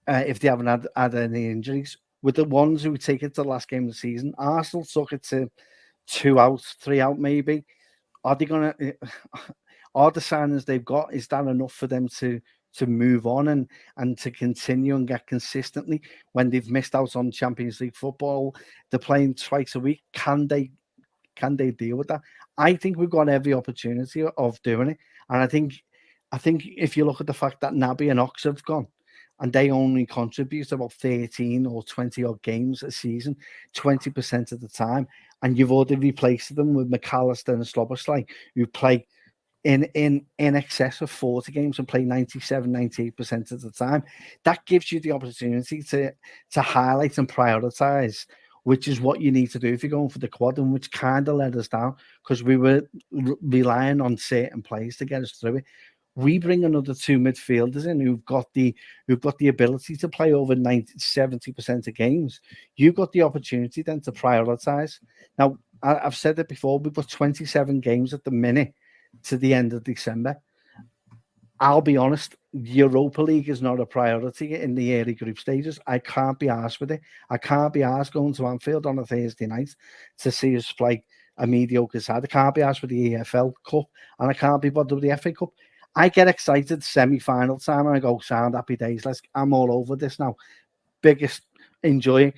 if they haven't had any injuries. With the ones who take it to the last game of the season, Arsenal took it to 2 out, 3 out maybe. Are the signings they've got, is that enough for them to move on and to continue and get consistently when they've missed out on Champions League football? They're playing twice a week. Can they deal with that? I think we've got every opportunity of doing it. And I think if you look at the fact that Naby and Ox have gone, and they only contribute about 13 or 20 odd games a season, 20% of the time, and you've already replaced them with McAllister and Szoboszlai, who play in excess of 40 games and play 97, 98% of the time. That gives you the opportunity to highlight and prioritize, which is what you need to do if you're going for the quad, and which kind of let us down because we were relying on certain players to get us through it. We bring another 2 midfielders in who've got the ability to play over 70% of games. You've got the opportunity then to prioritize. Now, I've said it before, we've got 27 games at the minute to the end of December. I'll be honest, Europa League is not a priority in the early group stages. I can't be arsed with it. I can't be arsed going to Anfield on a Thursday night to see us play a mediocre side. I can't be arsed with the EFL Cup, and I can't be bothered with the FA Cup. I get excited semi-final time and I go, sound, happy days. I'm all over this now. Biggest enjoy.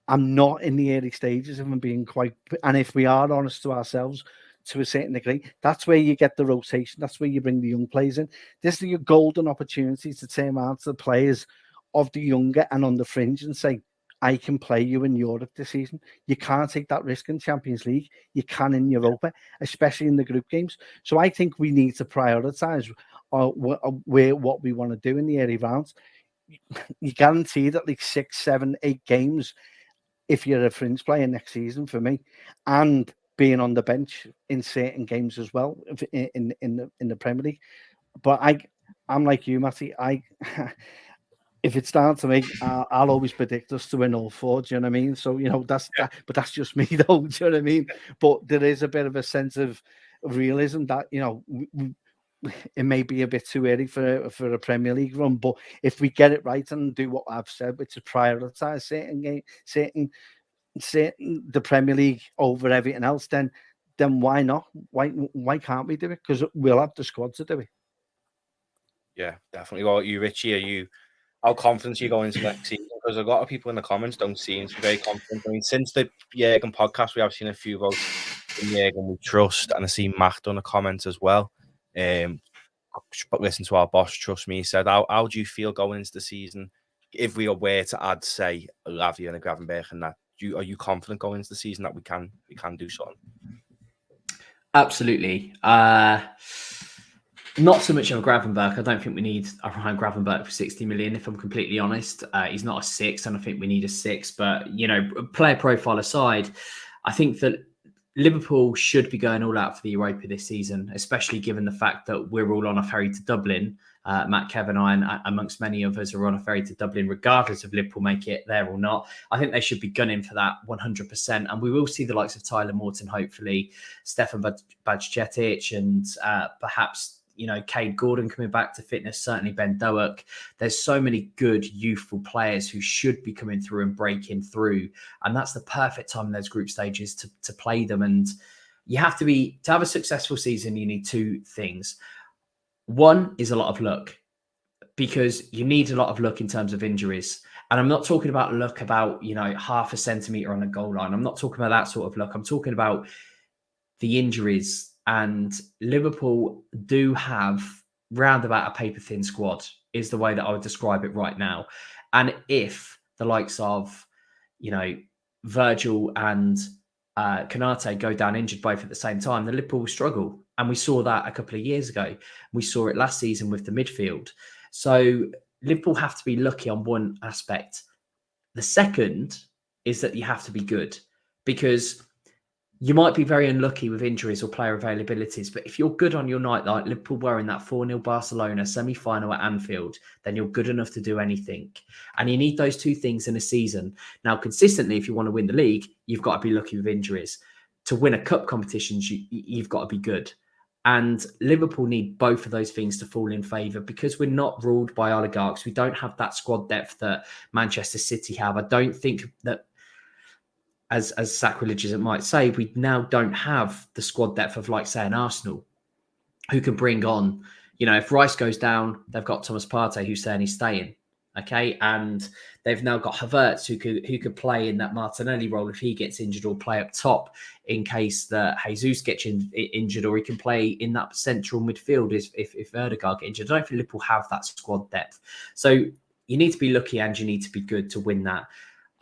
I'm not in the early stages of them being quite, and if we are honest to ourselves to a certain degree, that's where you get the rotation. That's where you bring the young players in. This is your golden opportunity to turn around to the players of the younger and on the fringe and say, I can play you in Europe this season. You can't take that risk in Champions League. You can in Europa, especially in the group games. So I think we need to prioritise what we want to do in the early rounds. You guaranteed at least 6, 7, 8 games if you're a fringe player next season for me, and being on the bench in certain games as well in the Premier League. But I'm like you, Matty. If it's down to me, I'll always predict us to win all 4. Do you know what I mean? So that. But that's just me, though. Do you know what I mean? But there is a bit of a sense of realism that it may be a bit too early for a Premier League run. But if we get it right and do what I've said, which is prioritise certain the Premier League over everything else, then why not? Why can't we do it? Because we'll have the squad to do it. Yeah, definitely. Well, you, Richie, how confident you go into next season? Because a lot of people in the comments don't seem to be very confident. I mean, since the Jurgen podcast, we have seen a few votes in Jurgen we trust, and I see Matt done a comment as well. But listen to our boss, trust me, he said, how do you feel going into the season if we are were to add, say, a Lavia and a Gravenberch and that? Are you confident going into the season that we can do something? Absolutely. Not so much of a Gravenberch. I don't think we need a Ryan Gravenberch for 60 million, if I'm completely honest. He's not a 6, and I think we need a 6. But, player profile aside, I think that Liverpool should be going all out for the Europa this season, especially given the fact that we're all on a ferry to Dublin. Matt, Kevin, I, and amongst many of us are on a ferry to Dublin, regardless of Liverpool make it there or not. I think they should be gunning for that 100%. And we will see the likes of Tyler Morton, hopefully, Stefan Bajcetic, and perhaps, Cade Gordon coming back to fitness, certainly Ben Doak. There's so many good youthful players who should be coming through and breaking through. And that's the perfect time in those group stages to play them. And you have to have a successful season, you need 2 things. One is a lot of luck. because you need a lot of luck in terms of injuries. And I'm not talking about luck about, half a centimetre on a goal line. I'm not talking about that sort of luck. I'm talking about the injuries. And Liverpool do have round about a paper-thin squad, is the way that I would describe it right now. And if the likes of, Virgil and Konate go down injured both at the same time, then Liverpool will struggle. And we saw that a couple of years ago. We saw it last season with the midfield. So Liverpool have to be lucky on one aspect. The second is that you have to be good, because you might be very unlucky with injuries or player availabilities, but if you're good on your night, like Liverpool were in that 4-0 Barcelona semi-final at Anfield, then you're good enough to do anything. And you need those two things in a season. Now, consistently, if you want to win the league, you've got to be lucky with injuries. To win a cup competition, you've got to be good. And Liverpool need both of those things to fall in favour, because we're not ruled by oligarchs. We don't have that squad depth that Manchester City have. I don't think that, as sacrilege as it might say, we now don't have the squad depth of, like, say, an Arsenal, who can bring on, if Rice goes down, they've got Thomas Partey, who's saying he's staying. Okay. And they've now got Havertz, who could play in that Martinelli role if he gets injured, or play up top in case that Jesus gets injured, or he can play in that central midfield if Ødegaard gets injured. I don't think Liverpool have that squad depth. So you need to be lucky and you need to be good to win that.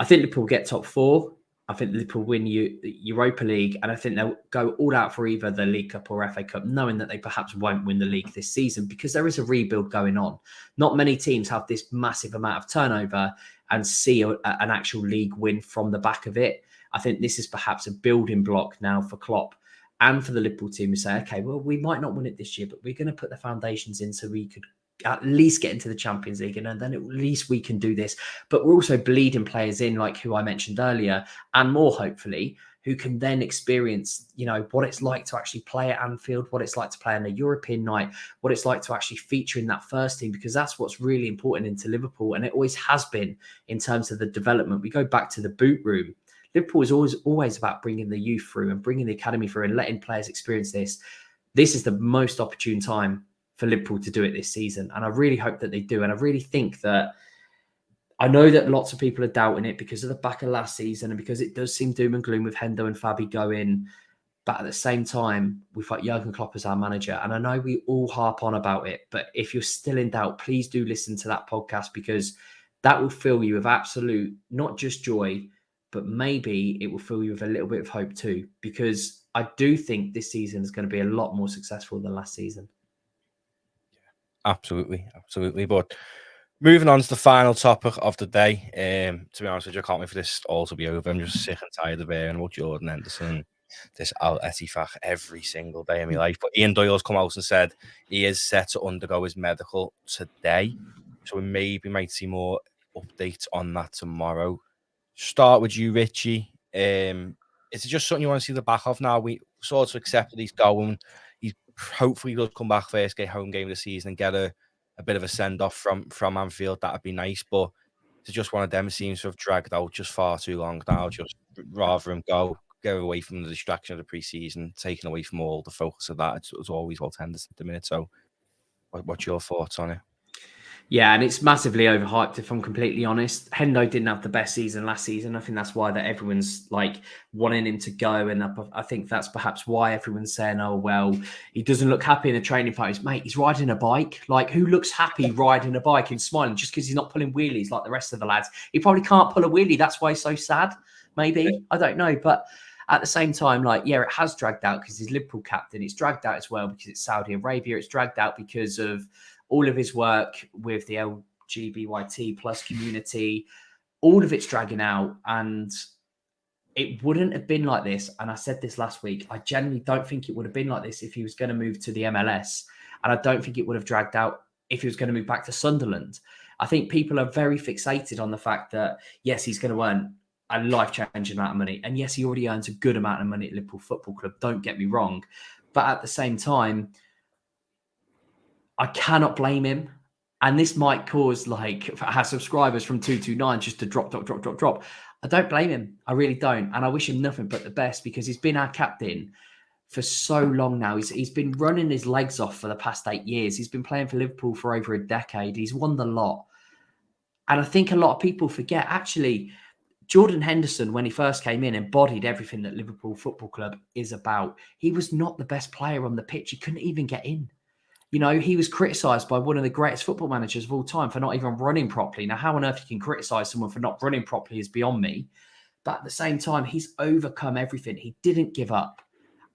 I think Liverpool will get top 4. I think Liverpool win Europa League, and I think they'll go all out for either the League Cup or FA Cup, knowing that they perhaps won't win the league this season, because there is a rebuild going on. Not many teams have this massive amount of turnover and see an actual league win from the back of it. I think this is perhaps a building block now for Klopp and for the Liverpool team to say, okay, well, we might not win it this year, but we're going to put the foundations in so we could at least get into the Champions League, and then at least we can do this. But we're also bleeding players in, like who I mentioned earlier, and more, hopefully, who can then experience, what it's like to actually play at Anfield, what it's like to play on a European night, what it's like to actually feature in that first team, because that's what's really important into Liverpool, and it always has been in terms of the development. We go back to the boot room. Liverpool is always about bringing the youth through and bringing the academy through and letting players experience this. This is the most opportune time for Liverpool to do it this season. And I really hope that they do. And I really think that, I know that lots of people are doubting it because of the back of last season and because it does seem doom and gloom with Hendo and Fabi going. But at the same time, we've got Jurgen Klopp as our manager. And I know we all harp on about it, but if you're still in doubt, please do listen to that podcast, because that will fill you with absolute, not just joy, but maybe it will fill you with a little bit of hope too, because I do think this season is going to be a lot more successful than last season. Absolutely. But moving on to the final topic of the day, to be honest with you, I can't wait for this all to be over. I'm just sick and tired of hearing about Jordan Henderson, this Al-Ettifaq every single day of my life. But Ian Doyle's come out and said he is set to undergo his medical today, so we maybe might see more updates on that tomorrow. Start with you, Richie. Is it just something you want to see the back of now? We sort of accepted he's going. He's hopefully does come back first home game of the season and get a bit of a send-off from Anfield. That'd be nice. But it's just one of them seems to have dragged out just far too long now. Just rather him get away from the distraction of the pre-season, taken away from all the focus of that. It's always well Henderson at the minute. So what's your thoughts on it? Yeah, and it's massively overhyped, if I'm completely honest. Hendo didn't have the best season last season. I think that's why that everyone's like wanting him to go. And I think that's perhaps why everyone's saying, oh, well, he doesn't look happy in the training photos. Mate, he's riding a bike. Like, who looks happy riding a bike and smiling just because he's not pulling wheelies like the rest of the lads? He probably can't pull a wheelie. That's why he's so sad, maybe. I don't know. But at the same time, like, yeah, it has dragged out because he's Liverpool captain. It's dragged out as well because it's Saudi Arabia. It's dragged out because of all of his work with the LGBT plus community. All of it's dragging out, and it wouldn't have been like this. And I said this last week. I genuinely don't think it would have been like this if he was going to move to the MLS. And I don't think it would have dragged out if he was going to move back to Sunderland. I think people are very fixated on the fact that, yes, he's going to earn a life-changing amount of money. And yes, he already earns a good amount of money at Liverpool Football Club. Don't get me wrong. But at the same time, I cannot blame him. And this might cause, like, our subscribers from 229 just to drop. I don't blame him. I really don't. And I wish him nothing but the best because he's been our captain for so long now. He's been running his legs off for the past 8 years. He's been playing for Liverpool for over a decade. He's won the lot. And I think a lot of people forget, actually, Jordan Henderson, when he first came in, embodied everything that Liverpool Football Club is about. He was not the best player on the pitch. He couldn't even get in. You know, he was criticised by one of the greatest football managers of all time for not even running properly. Now, how on earth you can criticise someone for not running properly is beyond me. But at the same time, he's overcome everything. He didn't give up.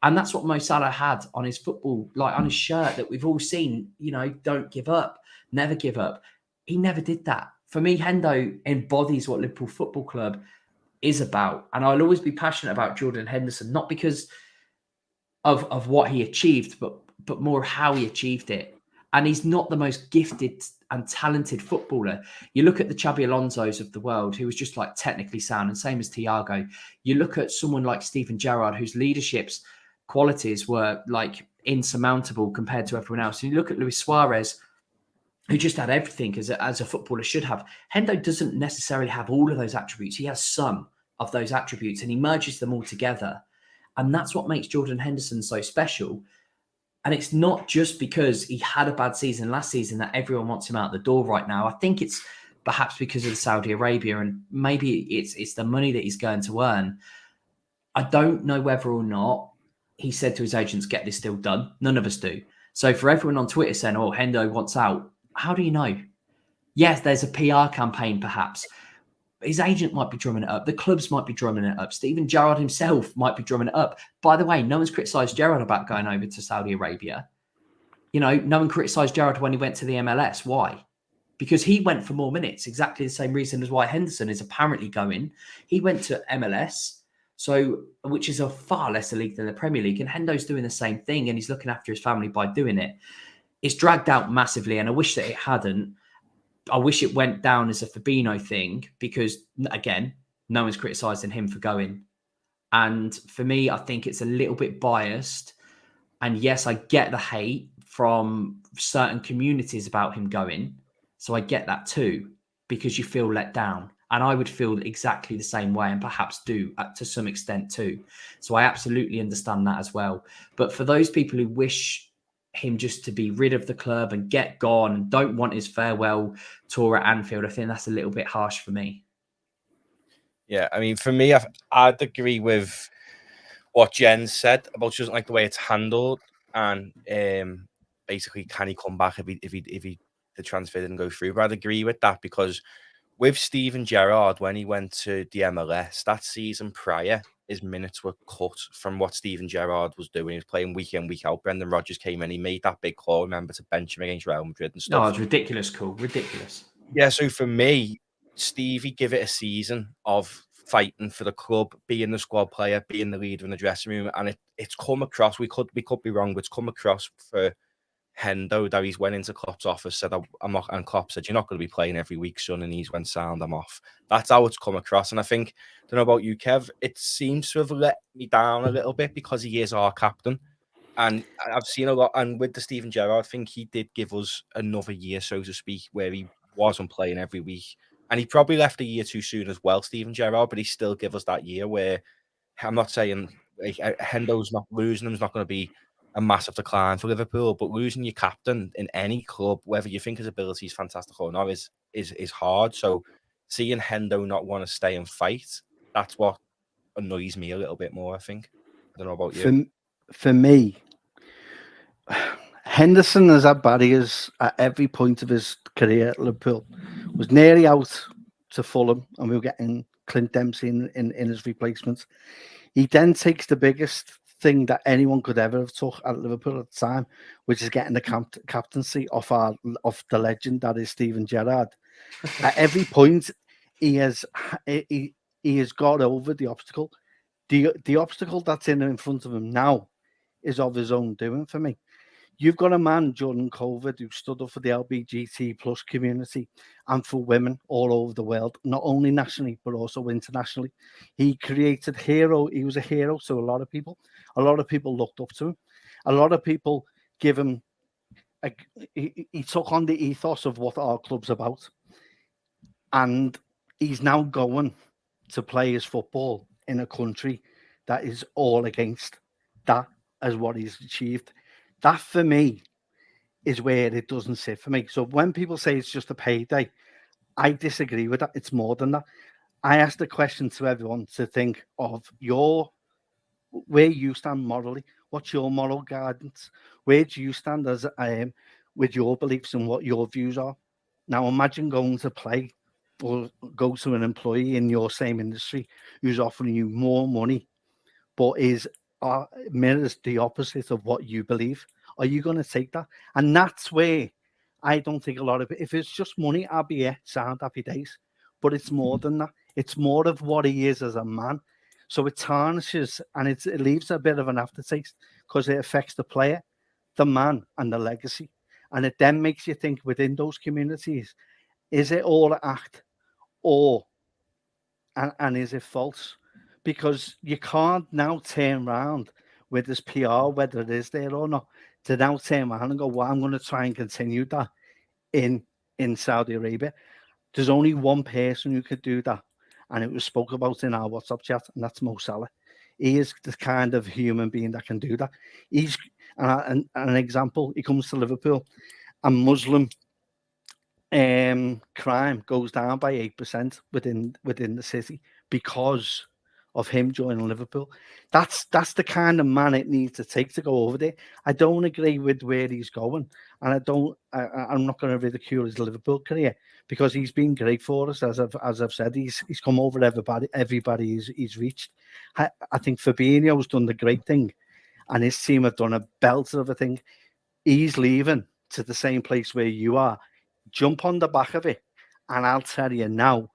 And that's what Mo Salah had on his football, like on his shirt that we've all seen, you know, don't give up, never give up. He never did that. For me, Hendo embodies what Liverpool Football Club is about. And I'll always be passionate about Jordan Henderson, not because of what he achieved, but more how he achieved it. And he's not the most gifted and talented footballer. You look at the Xabi Alonso's of the world, who was just like technically sound, and same as Thiago. You look at someone like Steven Gerrard, whose leadership's qualities were like insurmountable compared to everyone else. And you look at Luis Suarez, who just had everything as a footballer should have. Hendo doesn't necessarily have all of those attributes. He has some of those attributes and he merges them all together. And that's what makes Jordan Henderson so special. And it's not just because he had a bad season last season that everyone wants him out the door right now. I think it's perhaps because of Saudi Arabia, and maybe it's the money that he's going to earn. I don't know whether or not he said to his agents, get this deal done. None of us do. So for everyone on Twitter saying, oh, Hendo wants out, how do you know? Yes, there's a PR campaign, perhaps. His agent might be drumming it up. The clubs might be drumming it up. Steven Gerrard himself might be drumming it up. By the way, no one's criticised Gerrard about going over to Saudi Arabia. You know, no one criticised Gerrard when he went to the MLS. Why? Because he went for more minutes. Exactly the same reason as why Henderson is apparently going. He went to MLS, which is a far lesser league than the Premier League. And Hendo's doing the same thing, and he's looking after his family by doing it. It's dragged out massively, and I wish that it hadn't. I wish it went down as a Fabinho thing because, again, no one's criticising him for going. And for me, I think it's a little bit biased. And yes, I get the hate from certain communities about him going. So I get that too, because you feel let down. And I would feel exactly the same way, and perhaps do to some extent too. So I absolutely understand that as well. But for those people who wish him just to be rid of the club and get gone and don't want his farewell tour at Anfield, I think that's a little bit harsh for me. Yeah, I mean, for me, I'd agree with what Jen said about just like the way it's handled, and basically, can he come back if the transfer didn't go through? But I'd agree with that because with Steven Gerrard, when he went to the MLS that season prior, his minutes were cut from what Steven Gerrard was doing. He was playing week in, week out. Brendan Rodgers came in. He made that big call, remember, to bench him against Real Madrid and stuff. No, it's ridiculous call. Ridiculous. Yeah, so for me, Stevie, give it a season of fighting for the club, being the squad player, being the leader in the dressing room. And it's come across, we could be wrong, but it's come across for Hendo that he's went into Klopp's office, said, I'm not, and Klopp said, you're not going to be playing every week, son, and he's went, sound, I'm off. That's how it's come across. And I think, I don't know about you, Kev, it seems to have let me down a little bit because he is our captain. And I've seen a lot, and with the Steven Gerrard thing, he did give us another year, so to speak, where he wasn't playing every week. And he probably left a year too soon as well, Steven Gerrard, but he still give us that year where, I'm not saying like, Hendo's not losing him, is not going to be a massive decline for Liverpool, but losing your captain in any club, whether you think his ability is fantastic or not, is hard. So seeing Hendo not want to stay and fight, that's what annoys me a little bit more, I think. I don't know about you. For me, Henderson has had barriers at every point of his career at Liverpool. Was nearly out to Fulham, and we were getting Clint Dempsey in his replacement. He then takes the biggest thing that anyone could ever have took at Liverpool at the time, which is getting the captaincy off the legend that is Steven Gerrard. At every point, he has got over the obstacle. The obstacle that's in front of him now is of his own doing for me. You've got a man, Jordan Covid, who stood up for the LGBT plus community and for women all over the world, not only nationally, but also internationally. He created hero. He was a hero to a lot of people. A lot of people looked up to him. A lot of people give him, he took on the ethos of what our club's about. And he's now going to play his football in a country that is all against that as what he's achieved. That for me is where it doesn't sit for me. So when people say it's just a payday, I disagree with that. It's more than that. I ask the question to everyone to think of where you stand morally. What's your moral guidance? Where do you stand as with your beliefs and what your views are? Now imagine going to play or go to an employee in your same industry who's offering you more money, but mirrors the opposite of what you believe. Are you going to take that? And that's where I don't think a lot of it. If it's just money, I'll be sound happy days. But it's more than that. It's more of what he is as a man. So it tarnishes and it leaves a bit of an aftertaste because it affects the player, the man, and the legacy. And it then makes you think within those communities, is it all an act and is it false? Because you can't now turn around with this PR, whether it is there or not, to now turn around and go, well, I'm going to try and continue that in Saudi Arabia. There's only one person who could do that, and it was spoke about in our WhatsApp chat, and that's Mo Salah. He is the kind of human being that can do that. He's an example. He comes to Liverpool, and Muslim crime goes down by 8% within the city because of him joining Liverpool. That's the kind of man it needs to take to go over there. I don't agree with where he's going, and I'm not going to ridicule his Liverpool career because he's been great for us. As I've said, he's come over everybody he's reached. I think Fabinho's done the great thing, and his team have done a belter of a thing. He's leaving to the same place where you are. Jump on the back of it, and I'll tell you now,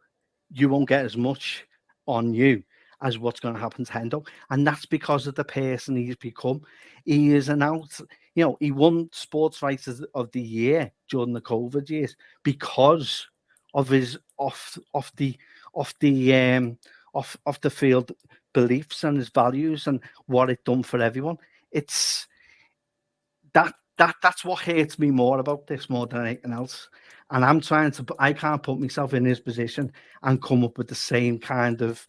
you won't get as much on you as what's going to happen to Hendo, and that's because of the person he's become. He is he won Sports Writers of the Year during the COVID years because of his off the field beliefs and his values and what it done for everyone. It's that's what hurts me more about this more than anything else. And I can't put myself in his position and come up with the same kind of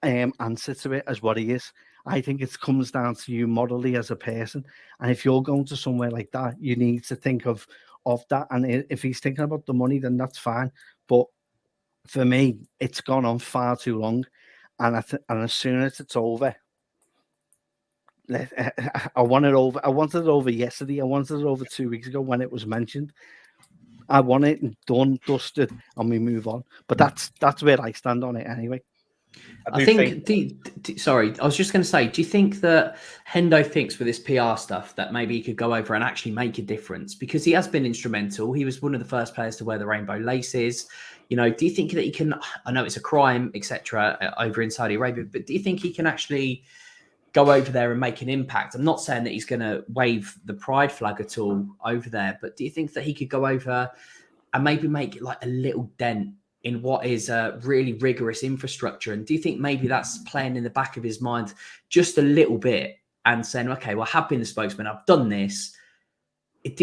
answer to it as what he is. I think it comes down to you morally as a person. And if you're going to somewhere like that, you need to think of that. And if he's thinking about the money, then that's fine. But for me, it's gone on far too long. And as soon as it's over, I want it over. I wanted it over yesterday. I wanted it over 2 weeks ago when it was mentioned. I want it done, dusted, and we move on. But that's where I stand on it anyway. I think sorry, I was just going to say, do you think that Hendo thinks with this PR stuff that maybe he could go over and actually make a difference? Because he has been instrumental. He was one of the first players to wear the rainbow laces. Do you think that he can, I know it's a crime, etc., over in Saudi Arabia, but do you think he can actually go over there and make an impact? I'm not saying that he's going to wave the pride flag at all over there, but do you think that he could go over and maybe make like a little dent in what is a really rigorous infrastructure? And do you think maybe that's playing in the back of his mind just a little bit and saying, okay, well, I have been the spokesman, I've done this.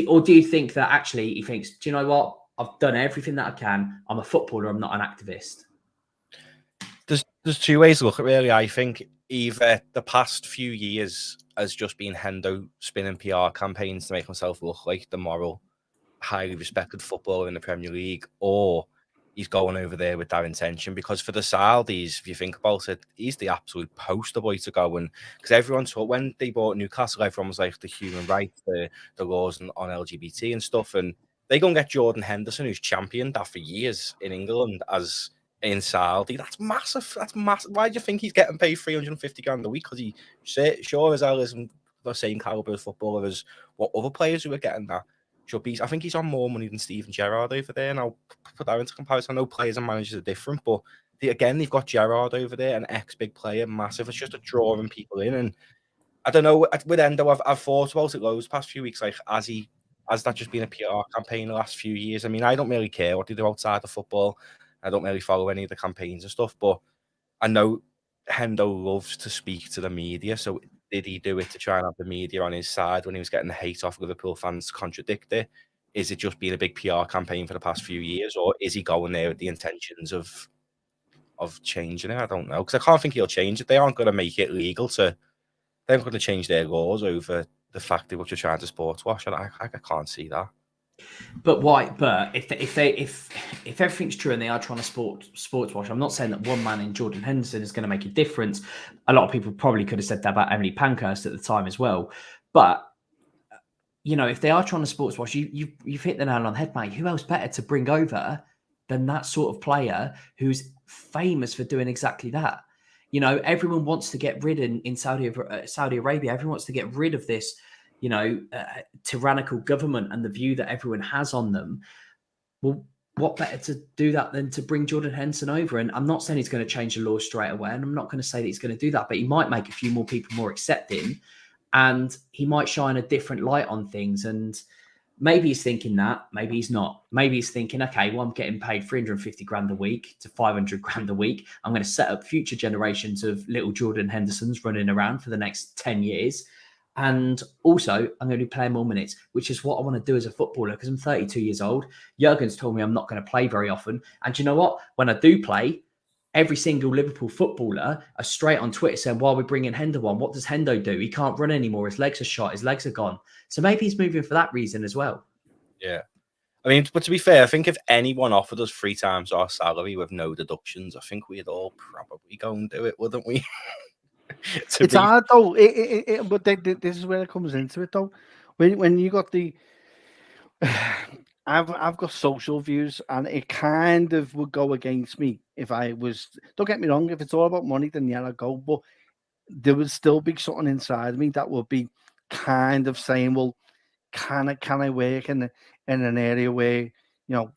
Or do you think that actually he thinks, do you know what? I've done everything that I can. I'm a footballer. I'm not an activist. There's two ways to look at it, really. I think either the past few years has just been Hendo spinning PR campaigns to make himself look like the moral, highly respected footballer in the Premier League, or he's going over there with that intention. Because for the Saudis, if you think about it, he's the absolute poster boy to go. And because everyone thought when they bought Newcastle, everyone was like the human rights, the laws on LGBT and stuff. And they go and get Jordan Henderson, who's championed that for years in England as in Saudi. That's massive. That's massive. Why do you think he's getting paid 350 grand a week? Because he sure as hell isn't the same caliber of footballer as what other players who are getting that. I think he's on more money than Steven Gerrard over there. And I'll put that into comparison. I know players and managers are different, but they've got Gerrard over there, an ex-big player, massive. It's just a drawing people in. And I don't know, with Endo, I've thought about it loads the past few weeks. Like, has that just been a PR campaign the last few years? I mean, I don't really care what they do outside of football. I don't really follow any of the campaigns and stuff, but I know Hendo loves to speak to the media. So did he do it to try and have the media on his side when he was getting the hate off Liverpool fans to contradict it? Is it just been a big PR campaign for the past few years, or is he going there with the intentions of changing it? I don't know, because I can't think he'll change it. They aren't going to make it legal to they're going to change their laws over the fact that what you're trying to sports wash, and I can't see that. But why? But if everything's true and they are trying to sports wash, I'm not saying that one man in Jordan Henderson is going to make a difference. A lot of people probably could have said that about Emily Pankhurst at the time as well. But you know, if they are trying to sports wash, you've hit the nail on the head, mate. Who else better to bring over than that sort of player who's famous for doing exactly that? You know, everyone wants to get rid in Saudi Arabia. Everyone wants to get rid of this, you know, tyrannical government and the view that everyone has on them. Well, what better to do that than to bring Jordan Henderson over? And I'm not saying he's going to change the law straight away, and I'm not going to say that he's going to do that, but he might make a few more people more accepting, and he might shine a different light on things. And maybe he's thinking that, maybe he's not. Maybe he's thinking, okay, well, I'm getting paid 350 grand a week to 500 grand a week. I'm going to set up future generations of little Jordan Hendersons running around for the next 10 years. And also, I'm going to be playing more minutes, which is what I want to do as a footballer because I'm 32 years old. Jurgen's told me I'm not going to play very often. And you know what? When I do play, every single Liverpool footballer are straight on Twitter saying, why are we bringing Hendo on? What does Hendo do? He can't run anymore. His legs are shot. His legs are gone. So maybe he's moving for that reason as well. Yeah. I mean, but to be fair, I think if anyone offered us 3 times our salary with no deductions, I think we'd all probably go and do it, wouldn't we? It's hard though. But this is where it comes into it though. When you got the, I've got social views, and it kind of would go against me if I was. Don't get me wrong. If it's all about money, then yeah, I'd go. But there would still be something inside me that would be kind of saying, well, can I work in an area where, you know,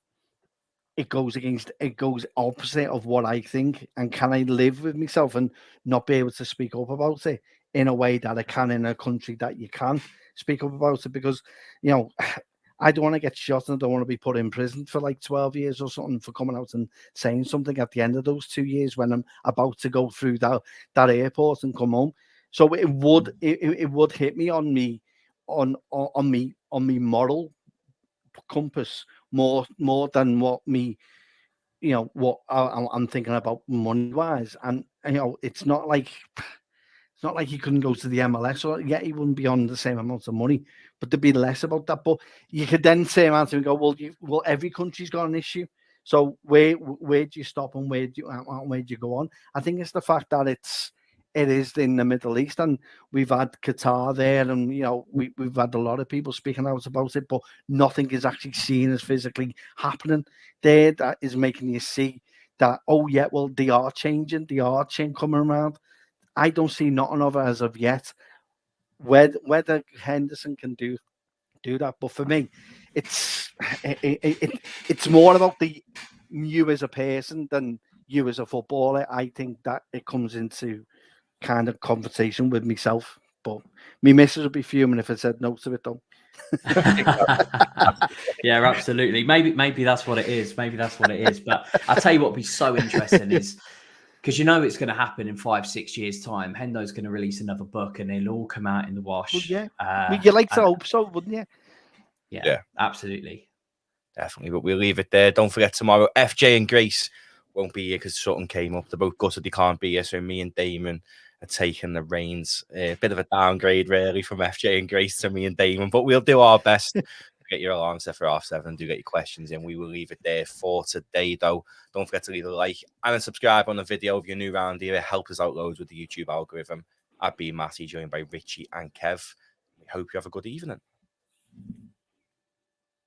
it goes opposite of what I think, and can I live with myself and not be able to speak up about it in a way that I can in a country that you can speak up about it? Because, you know, I don't want to get shot and I don't want to be put in prison for like 12 years or something for coming out and saying something at the end of those 2 years when I'm about to go through that airport and come home. So it would hit me on me moral compass more than what me, you know, what I'm thinking about money wise. And you know, it's not like he couldn't go to the MLS, or yeah, he wouldn't be on the same amount of money, but there'd be less about that. But you could then say around and go, well, every country's got an issue. So where do you stop and where do you go on? I think it's the fact that it is in the Middle East, and we've had Qatar there, and you know, we've had a lot of people speaking out about it, but nothing is actually seen as physically happening there that is making you see that, oh yeah, well, they are changing, coming around. I don't see nothing of it as of yet. Whether Henderson can do that, but for me, it's more about you as a person than you as a footballer. I think that it comes into kind of conversation with myself, but me missus would be fuming if I said no to it though. Yeah, absolutely. Maybe that's what it is. But I'll tell you what would be so interesting is, because you know it's going to happen in 5-6 years' time. Hendo's going to release another book, and it'll all come out in the wash. Well, yeah, you like to hope so, wouldn't you? Yeah, absolutely, definitely. But we'll leave it there. Don't forget tomorrow, FJ and Grace won't be here because something came up. They're both gutted they can't be here, so me and Damon are taking the reins. A bit of a downgrade, really, from FJ and Grace to me and Damon, but we'll do our best. Get your alarm set for 7:30. Do get your questions in. We will leave it there for today, though. Don't forget to leave a like and a subscribe on the video if you're new around here. It helps us out loads with the YouTube algorithm. I've been Matty, joined by Richie and Kev. We hope you have a good evening.